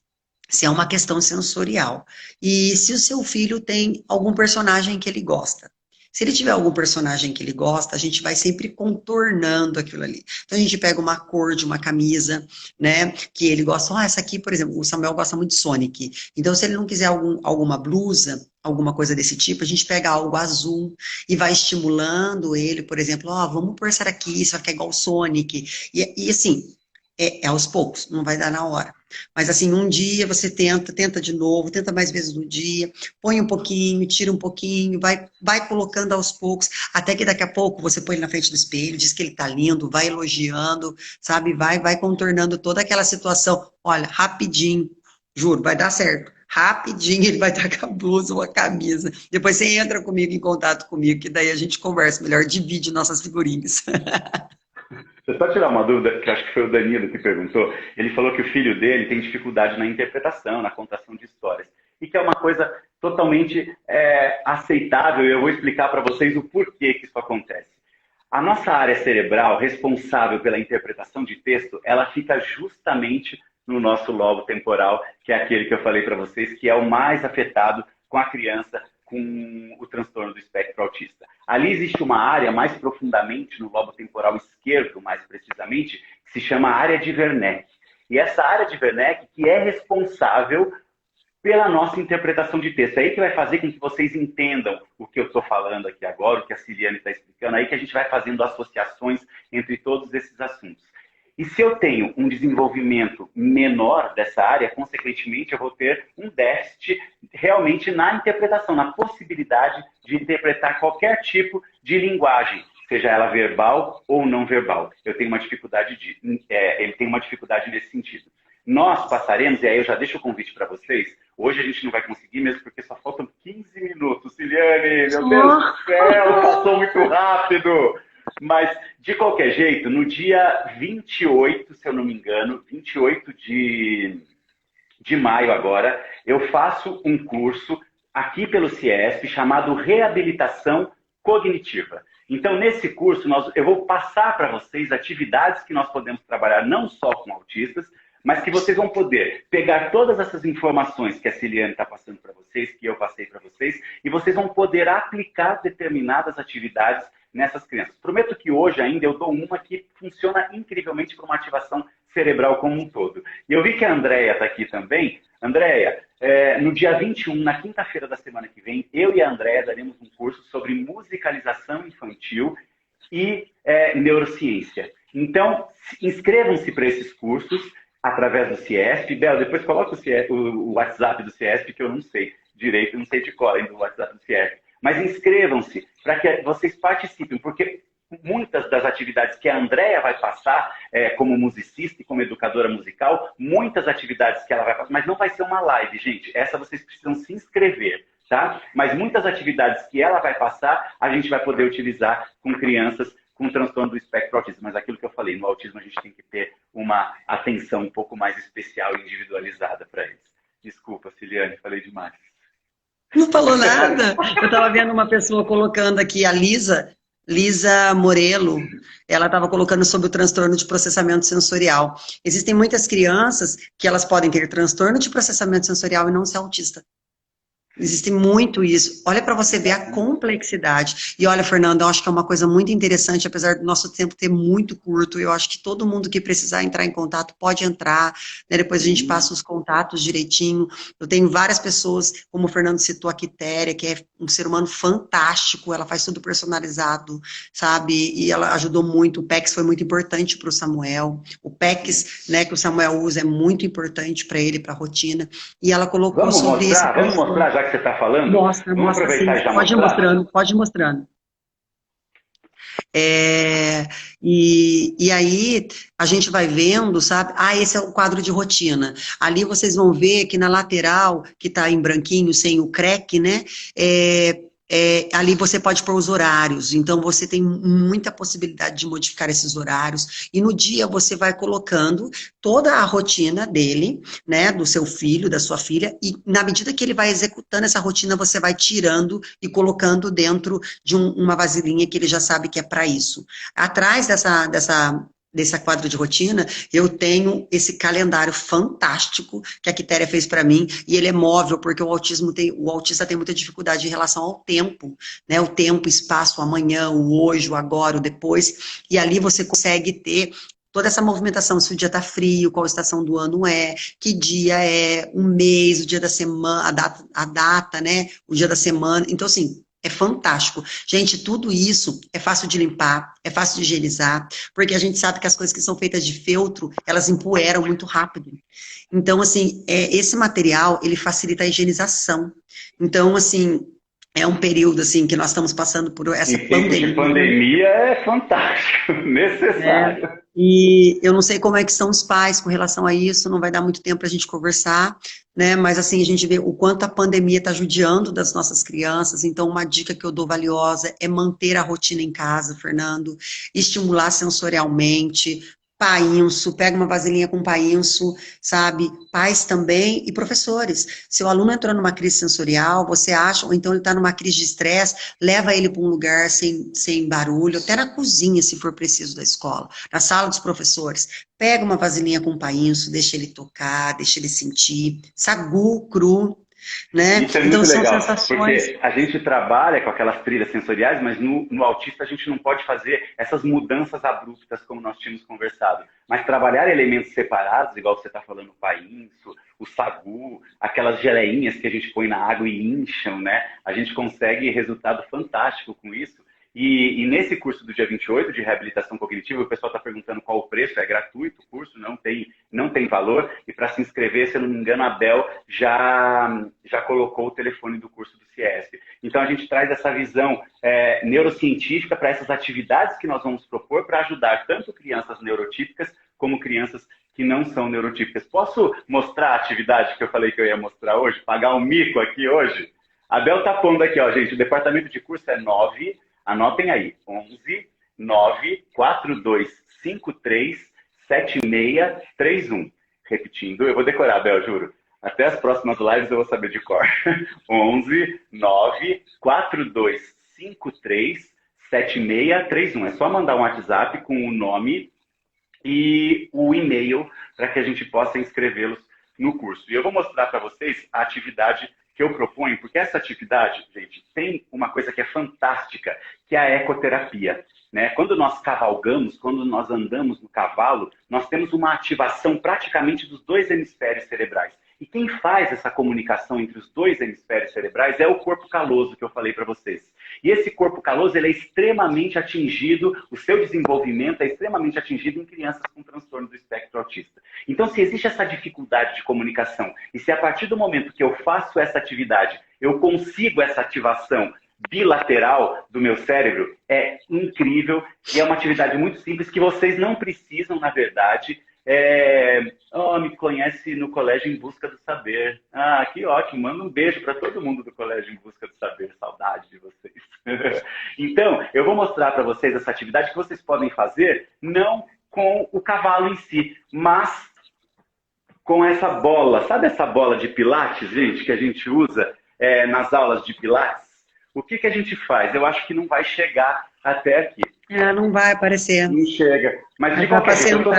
se é uma questão sensorial. E se o seu filho tem algum personagem que ele gosta. Se ele tiver algum personagem que ele gosta, a gente vai sempre contornando aquilo ali. Então, a gente pega uma cor de uma camisa, né, que ele gosta. Essa aqui, por exemplo, o Samuel gosta muito de Sonic. Então, se ele não quiser alguma blusa, alguma coisa desse tipo, a gente pega algo azul e vai estimulando ele, por exemplo, vamos pôr essa aqui, isso vai ficar igual o Sonic. E assim, aos poucos, não vai dar na hora. Mas assim, um dia você tenta de novo, tenta mais vezes no dia, põe um pouquinho, tira um pouquinho, vai colocando aos poucos, até que daqui a pouco você põe ele na frente do espelho, diz que ele tá lindo, vai elogiando, sabe, vai contornando toda aquela situação. Olha, rapidinho, juro, vai dar certo. rapidinho ele vai estar com a blusa ou a camisa. Depois você entra comigo em contato comigo, que daí a gente conversa melhor, divide nossas figurinhas. Deixa eu só tirar uma dúvida, que acho que foi o Danilo que perguntou. Ele falou que o filho dele tem dificuldade na interpretação, na contação de histórias. E que é uma coisa totalmente aceitável, e eu vou explicar para vocês o porquê que isso acontece. A nossa área cerebral responsável pela interpretação de texto, ela fica justamente no nosso lobo temporal, que é aquele que eu falei para vocês, que é o mais afetado com a criança com o transtorno do espectro autista. Ali existe uma área mais profundamente no lobo temporal esquerdo, mais precisamente, que se chama área de Wernicke. E essa área de Wernicke que é responsável pela nossa interpretação de texto. É aí que vai fazer com que vocês entendam o que eu estou falando aqui agora, o que a Ciliane está explicando, aí que a gente vai fazendo associações entre todos esses assuntos. E se eu tenho um desenvolvimento menor dessa área, consequentemente eu vou ter um déficit realmente na interpretação, na possibilidade de interpretar qualquer tipo de linguagem, seja ela verbal ou não verbal. Eu tenho uma dificuldade ele tem uma dificuldade nesse sentido. Nós passaremos, e aí eu já deixo o convite para vocês, hoje a gente não vai conseguir mesmo porque só faltam 15 minutos. Ciliane, meu Deus do céu, passou muito rápido! Mas, de qualquer jeito, no dia 28, se eu não me engano, 28 de maio agora, eu faço um curso aqui pelo CIESP chamado Reabilitação Cognitiva. Então, nesse curso, eu vou passar para vocês atividades que nós podemos trabalhar não só com autistas, mas que vocês vão poder pegar todas essas informações que a Ciliane está passando para vocês, que eu passei para vocês, e vocês vão poder aplicar determinadas atividades nessas crianças. Prometo que hoje ainda eu dou uma que funciona incrivelmente para uma ativação cerebral como um todo. E eu vi que a Andréia está aqui também. Andréia, no dia 21, na quinta-feira da semana que vem, eu e a Andréia daremos um curso sobre musicalização infantil e neurociência. Então, inscrevam-se para esses cursos através do CIESP. Bel, depois coloca o WhatsApp do CIESP, que eu não sei direito, não sei de cor ainda o WhatsApp do CIESP. Mas inscrevam-se para que vocês participem, porque muitas das atividades que a Andréia vai passar como musicista e como educadora musical, muitas atividades que ela vai passar, mas não vai ser uma live, gente. Essa vocês precisam se inscrever, tá? Mas muitas atividades que ela vai passar, a gente vai poder utilizar com crianças com transtorno do espectro autista. Mas aquilo que eu falei, no autismo a gente tem que ter uma atenção um pouco mais especial e individualizada para eles. Desculpa, Ciliane, falei demais. Não falou nada. Eu estava vendo uma pessoa colocando aqui, a Lisa Morello, ela estava colocando sobre o transtorno de processamento sensorial. Existem muitas crianças que elas podem ter transtorno de processamento sensorial e não ser autista. Existe muito isso. Olha para você ver a complexidade. E olha, Fernando, eu acho que é uma coisa muito interessante, apesar do nosso tempo ter muito curto, eu acho que todo mundo que precisar entrar em contato pode entrar, né? Depois a gente passa os contatos direitinho. Eu tenho várias pessoas, como o Fernando citou, a Quitéria, que é um ser humano fantástico, ela faz tudo personalizado, sabe? E ela ajudou muito. O PEX foi muito importante para o Samuel. O PEX, né, que o Samuel usa, é muito importante para ele, para a rotina. E ela colocou sobre isso. Vamos mostrar, já que você está falando? Mostra, aproveitar sim. e já Pode ir mostrando, pode ir mostrando. E aí a gente vai vendo, sabe? Esse é o quadro de rotina. Ali vocês vão ver que na lateral, que está em branquinho, sem o crack, né? Ali você pode pôr os horários, então você tem muita possibilidade de modificar esses horários, e no dia você vai colocando toda a rotina dele, né, do seu filho, da sua filha, e na medida que ele vai executando essa rotina, você vai tirando e colocando dentro de uma vasilhinha que ele já sabe que é para isso. Atrás desse quadro de rotina, eu tenho esse calendário fantástico que a Quitéria fez para mim, e ele é móvel, porque o autista tem muita dificuldade em relação ao tempo, né? O tempo, espaço, o amanhã, o hoje, o agora, o depois, e ali você consegue ter toda essa movimentação, se o dia tá frio, qual estação do ano é, que dia é, um mês, o dia da semana, a data, né? O dia da semana, então assim, é fantástico. Gente, tudo isso é fácil de limpar, é fácil de higienizar, porque a gente sabe que as coisas que são feitas de feltro, elas empoeiram muito rápido. Então, assim, esse material, ele facilita a higienização. Então, assim, é um período, assim, que nós estamos passando por essa pandemia. De pandemia é fantástico, necessário. E eu não sei como é que são os pais com relação a isso, não vai dar muito tempo para a gente conversar, né? Mas assim, a gente vê o quanto a pandemia está judiando das nossas crianças. Então, uma dica que eu dou valiosa é manter a rotina em casa, Fernando, estimular sensorialmente, painço, pega uma vasilhinha com painço, sabe? Pais também e professores. Se o aluno entrou numa crise sensorial, você acha, ou então ele está numa crise de estresse, leva ele para um lugar sem barulho, até na cozinha, se for preciso, da escola, na sala dos professores. Pega uma vasilhinha com painço, deixa ele tocar, deixa ele sentir, sagu, cru, né? Isso é Então muito são legal, sensações. porque a gente trabalha com aquelas trilhas sensoriais, mas no autista a gente não pode fazer essas mudanças abruptas como nós tínhamos conversado. Mas trabalhar elementos separados, igual você está falando, o painço, o sagu, aquelas geleinhas que a gente põe na água e incham, né? A gente consegue resultado fantástico com isso. E nesse curso do dia 28 de reabilitação cognitiva, o pessoal está perguntando qual o preço, é gratuito o curso, não tem valor. E para se inscrever, se eu não me engano, a Bel já colocou o telefone do curso do CIESP. Então a gente traz essa visão neurocientífica para essas atividades que nós vamos propor para ajudar tanto crianças neurotípicas como crianças que não são neurotípicas. Posso mostrar a atividade que eu falei que eu ia mostrar hoje? Pagar um mico aqui hoje? A Bel está pondo aqui, ó, gente, o departamento de curso é 9... Anotem aí, 11 9 42 53 7631. Repetindo, eu vou decorar, Bel, juro. Até as próximas lives eu vou saber de cor. 11 9 42 53 7631. É só mandar um WhatsApp com o nome e o e-mail para que a gente possa inscrevê-los no curso. E eu vou mostrar para vocês a atividade que eu proponho, porque essa atividade, gente, tem uma coisa que é fantástica, que é a ecoterapia, né? Quando nós cavalgamos, quando nós andamos no cavalo, nós temos uma ativação praticamente dos dois hemisférios cerebrais. E quem faz essa comunicação entre os dois hemisférios cerebrais é o corpo caloso que eu falei para vocês. E esse corpo caloso ele é extremamente atingido, o seu desenvolvimento é extremamente atingido em crianças com transtorno do espectro autista. Então, se existe essa dificuldade de comunicação, e se a partir do momento que eu faço essa atividade, eu consigo essa ativação bilateral do meu cérebro, é incrível e é uma atividade muito simples que vocês não precisam, na verdade, me conhece no Colégio em Busca do Saber. Ah, que ótimo. Manda um beijo para todo mundo do Colégio em Busca do Saber. Saudade de vocês. Então, eu vou mostrar para vocês essa atividade que vocês podem fazer, não com o cavalo em si, mas com essa bola. Sabe essa bola de pilates, gente, que a gente usa nas aulas de pilates? O que a gente faz? Eu acho que não vai chegar até aqui. Não vai aparecer. Não chega. Mas de qualquer jeito,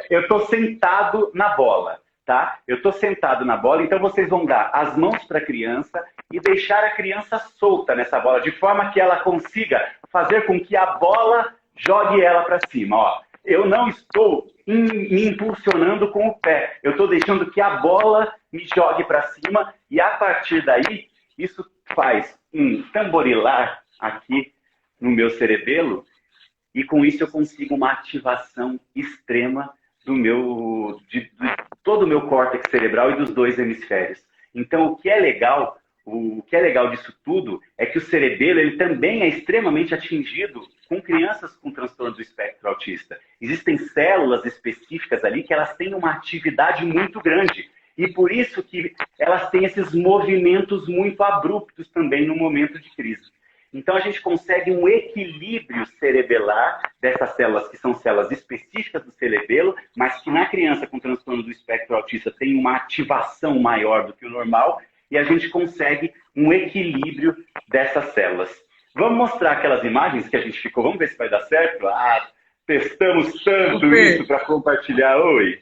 eu estou sentado na bola, tá? Eu estou sentado na bola, então vocês vão dar as mãos para a criança e deixar a criança solta nessa bola, de forma que ela consiga fazer com que a bola jogue ela para cima. Ó, eu não estou me impulsionando com o pé, eu estou deixando que a bola me jogue para cima e a partir daí, isso faz um tamborilar aqui no meu cerebelo. E com isso eu consigo uma ativação extrema de todo o meu córtex cerebral e dos dois hemisférios. Então, o que é legal disso tudo é que o cerebelo ele também é extremamente atingido com crianças com transtorno do espectro autista. Existem células específicas ali que elas têm uma atividade muito grande. E por isso que elas têm esses movimentos muito abruptos também no momento de crise. Então, a gente consegue um equilíbrio cerebelar dessas células, que são células específicas do cerebelo, mas que na criança com transtorno do espectro autista tem uma ativação maior do que o normal, e a gente consegue um equilíbrio dessas células. Vamos mostrar aquelas imagens que a gente ficou, vamos ver se vai dar certo? Testamos tanto isso para compartilhar. Oi!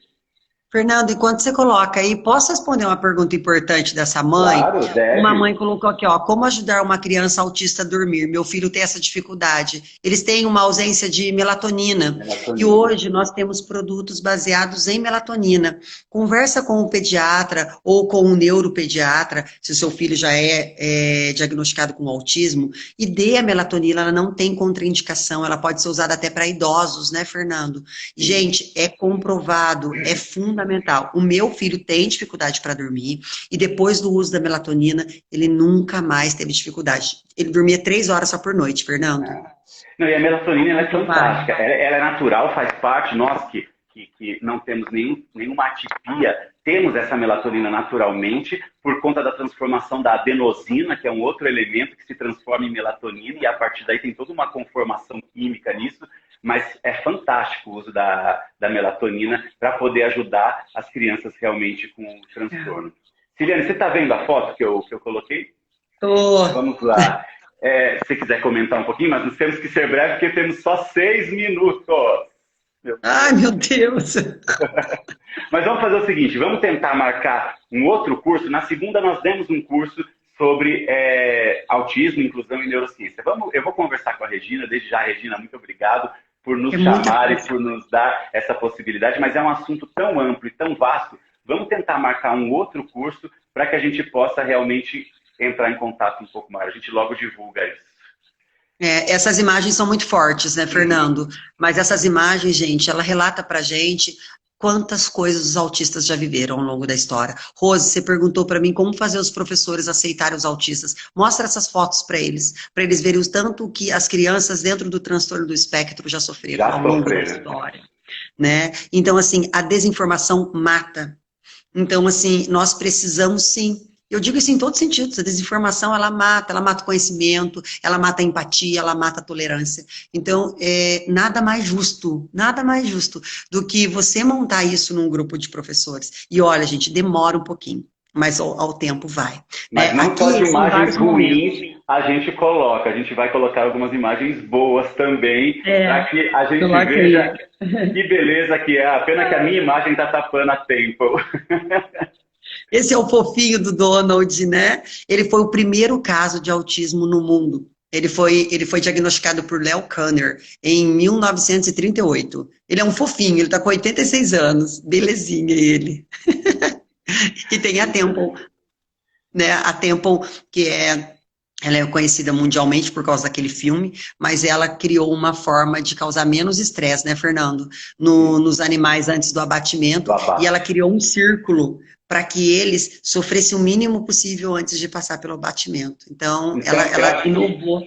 Fernando, enquanto você coloca aí, posso responder uma pergunta importante dessa mãe? Claro, deve. Uma mãe colocou aqui, ó, como ajudar uma criança autista a dormir? Meu filho tem essa dificuldade. Eles têm uma ausência de melatonina. E hoje nós temos produtos baseados em melatonina. Conversa com o pediatra ou com o neuropediatra, se o seu filho já é diagnosticado com autismo, e dê a melatonina, ela não tem contraindicação, ela pode ser usada até para idosos, né, Fernando? Gente, é comprovado, é fundamental. O meu filho tem dificuldade para dormir e depois do uso da melatonina, ele nunca mais teve dificuldade. Ele dormia 3 horas só por noite, Fernando. Não, e a melatonina ela é fantástica. Ela é natural, faz parte. Nós que não temos nenhuma atipia temos essa melatonina naturalmente por conta da transformação da adenosina, que é um outro elemento que se transforma em melatonina, e a partir daí tem toda uma conformação química nisso, mas é fantástico o uso da melatonina para poder ajudar as crianças realmente com o transtorno. Ciliane, você está vendo a foto que eu coloquei? Tô. Vamos lá. Se você quiser comentar um pouquinho, mas nós temos que ser breve porque temos só 6 minutos. Ai, meu Deus! Mas vamos fazer o seguinte, vamos tentar marcar um outro curso. Na segunda nós demos um curso sobre autismo, inclusão e neurociência. Eu vou conversar com a Regina, desde já, Regina, muito obrigado por nos chamar e por nos dar essa possibilidade, mas é um assunto tão amplo e tão vasto. Vamos tentar marcar um outro curso para que a gente possa realmente entrar em contato um pouco mais. A gente logo divulga isso. Essas imagens são muito fortes, né, Fernando? Mas essas imagens, gente, ela relata pra gente quantas coisas os autistas já viveram ao longo da história. Rose, você perguntou para mim como fazer os professores aceitarem os autistas. Mostra essas fotos para eles verem o tanto que as crianças dentro do transtorno do espectro já sofreram ao longo da história, né? Então, assim, a desinformação mata. Então, assim, nós precisamos sim. Eu digo isso em todos os sentidos. A desinformação, ela mata o conhecimento, ela mata a empatia, ela mata a tolerância. Então, nada mais justo do que você montar isso num grupo de professores. E olha, gente, demora um pouquinho, mas ao tempo vai. Mas não aqui, só de imagens ruins a gente coloca, a gente vai colocar algumas imagens boas também, para que a gente veja que beleza que é. A pena que a minha imagem está tapando a tempo. Esse é o fofinho do Donald, né? Ele foi o primeiro caso de autismo no mundo. Ele foi diagnosticado por Leo Kanner em 1938. Ele é um fofinho, ele está com 86 anos. Belezinha ele. E tem a Temple, né? A Temple, que ela é conhecida mundialmente por causa daquele filme, mas ela criou uma forma de causar menos estresse, né, Fernando? Nos animais antes do abatimento. E ela criou um círculo para que eles sofressem o mínimo possível antes de passar pelo abatimento. Então ela inovou.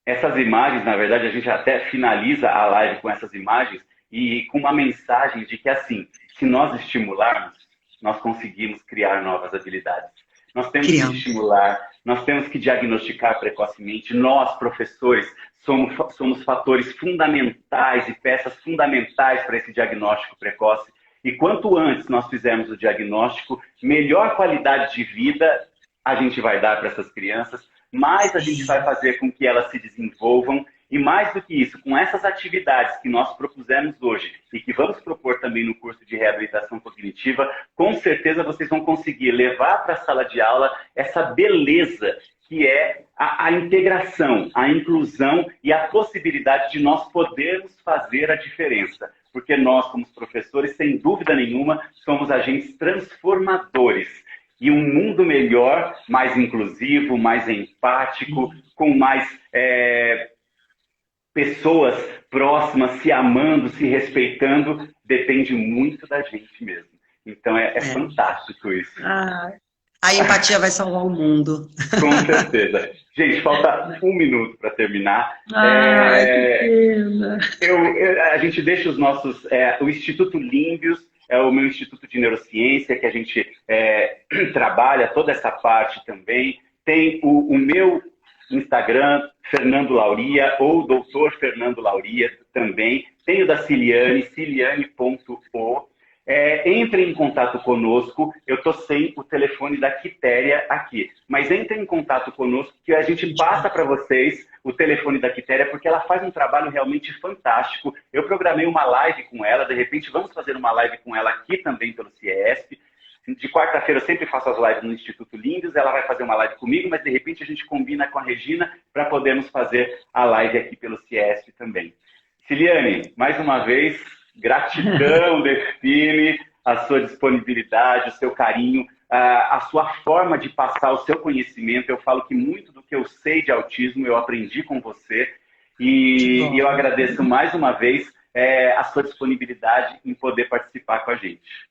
Essas imagens, na verdade, a gente até finaliza a live com essas imagens e com uma mensagem de que, assim, se nós estimularmos, nós conseguimos criar novas habilidades. Nós temos que estimular, nós temos que diagnosticar precocemente. Nós, professores, somos fatores fundamentais e peças fundamentais para esse diagnóstico precoce. E quanto antes nós fizermos o diagnóstico, melhor qualidade de vida a gente vai dar para essas crianças, mais a gente vai fazer com que elas se desenvolvam. E mais do que isso, com essas atividades que nós propusemos hoje e que vamos propor também no curso de reabilitação cognitiva, com certeza vocês vão conseguir levar para a sala de aula essa beleza que é a integração, a inclusão e a possibilidade de nós podermos fazer a diferença. Porque nós, como professores, sem dúvida nenhuma, somos agentes transformadores. E um mundo melhor, mais inclusivo, mais empático, com mais pessoas próximas, se amando, se respeitando, depende muito da gente mesmo. Então é fantástico isso. A empatia vai salvar o mundo. Com certeza. Gente, falta 1 minuto para terminar. Que pena. A gente deixa os nossos... o Instituto Límbios é o meu Instituto de Neurociência, que a gente trabalha toda essa parte também. Tem o meu Instagram, Fernando Lauria, ou Doutor Fernando Lauria também. Tem o da Ciliane, ciliane.o. Entre em contato conosco. Eu estou sem o telefone da Quitéria aqui, mas entre em contato conosco que a gente passa para vocês o telefone da Quitéria, porque ela faz um trabalho realmente fantástico. Eu programei uma live com ela, de repente vamos fazer uma live com ela aqui também pelo CIESP. De quarta-feira eu sempre faço as lives no Instituto Límbios, ela vai fazer uma live comigo, mas de repente a gente combina com a Regina para podermos fazer a live aqui pelo CIESP também. Ciliane, mais uma vez, gratidão, define a sua disponibilidade, o seu carinho, a sua forma de passar o seu conhecimento. Eu falo que muito do que eu sei de autismo eu aprendi com você e eu agradeço mais uma vez a sua disponibilidade em poder participar com a gente.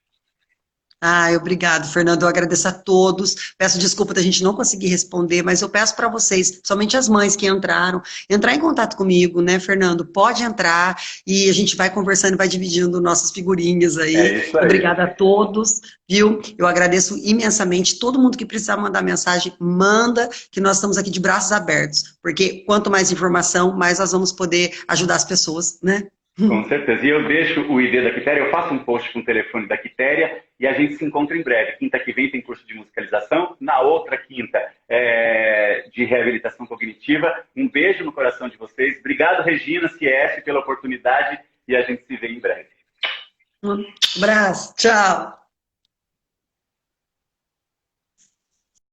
Ai, obrigado, Fernando. Eu agradeço a todos. Peço desculpa da gente não conseguir responder, mas eu peço para vocês, somente as mães que entraram, entrar em contato comigo, né, Fernando? Pode entrar e a gente vai conversando, vai dividindo nossas figurinhas É aí. isso aí. Obrigada a todos, viu? Eu agradeço imensamente. Todo mundo que precisar mandar mensagem, manda, que nós estamos aqui de braços abertos, porque quanto mais informação, mais nós vamos poder ajudar as pessoas, né? Com certeza. E eu deixo o ID da Quitéria, eu faço um post com o telefone da Quitéria e a gente se encontra em breve. Quinta que vem tem curso de musicalização, na outra quinta de reabilitação cognitiva. Um beijo no coração de vocês. Obrigado, Regina, CF, pela oportunidade e a gente se vê em breve. Um abraço, tchau.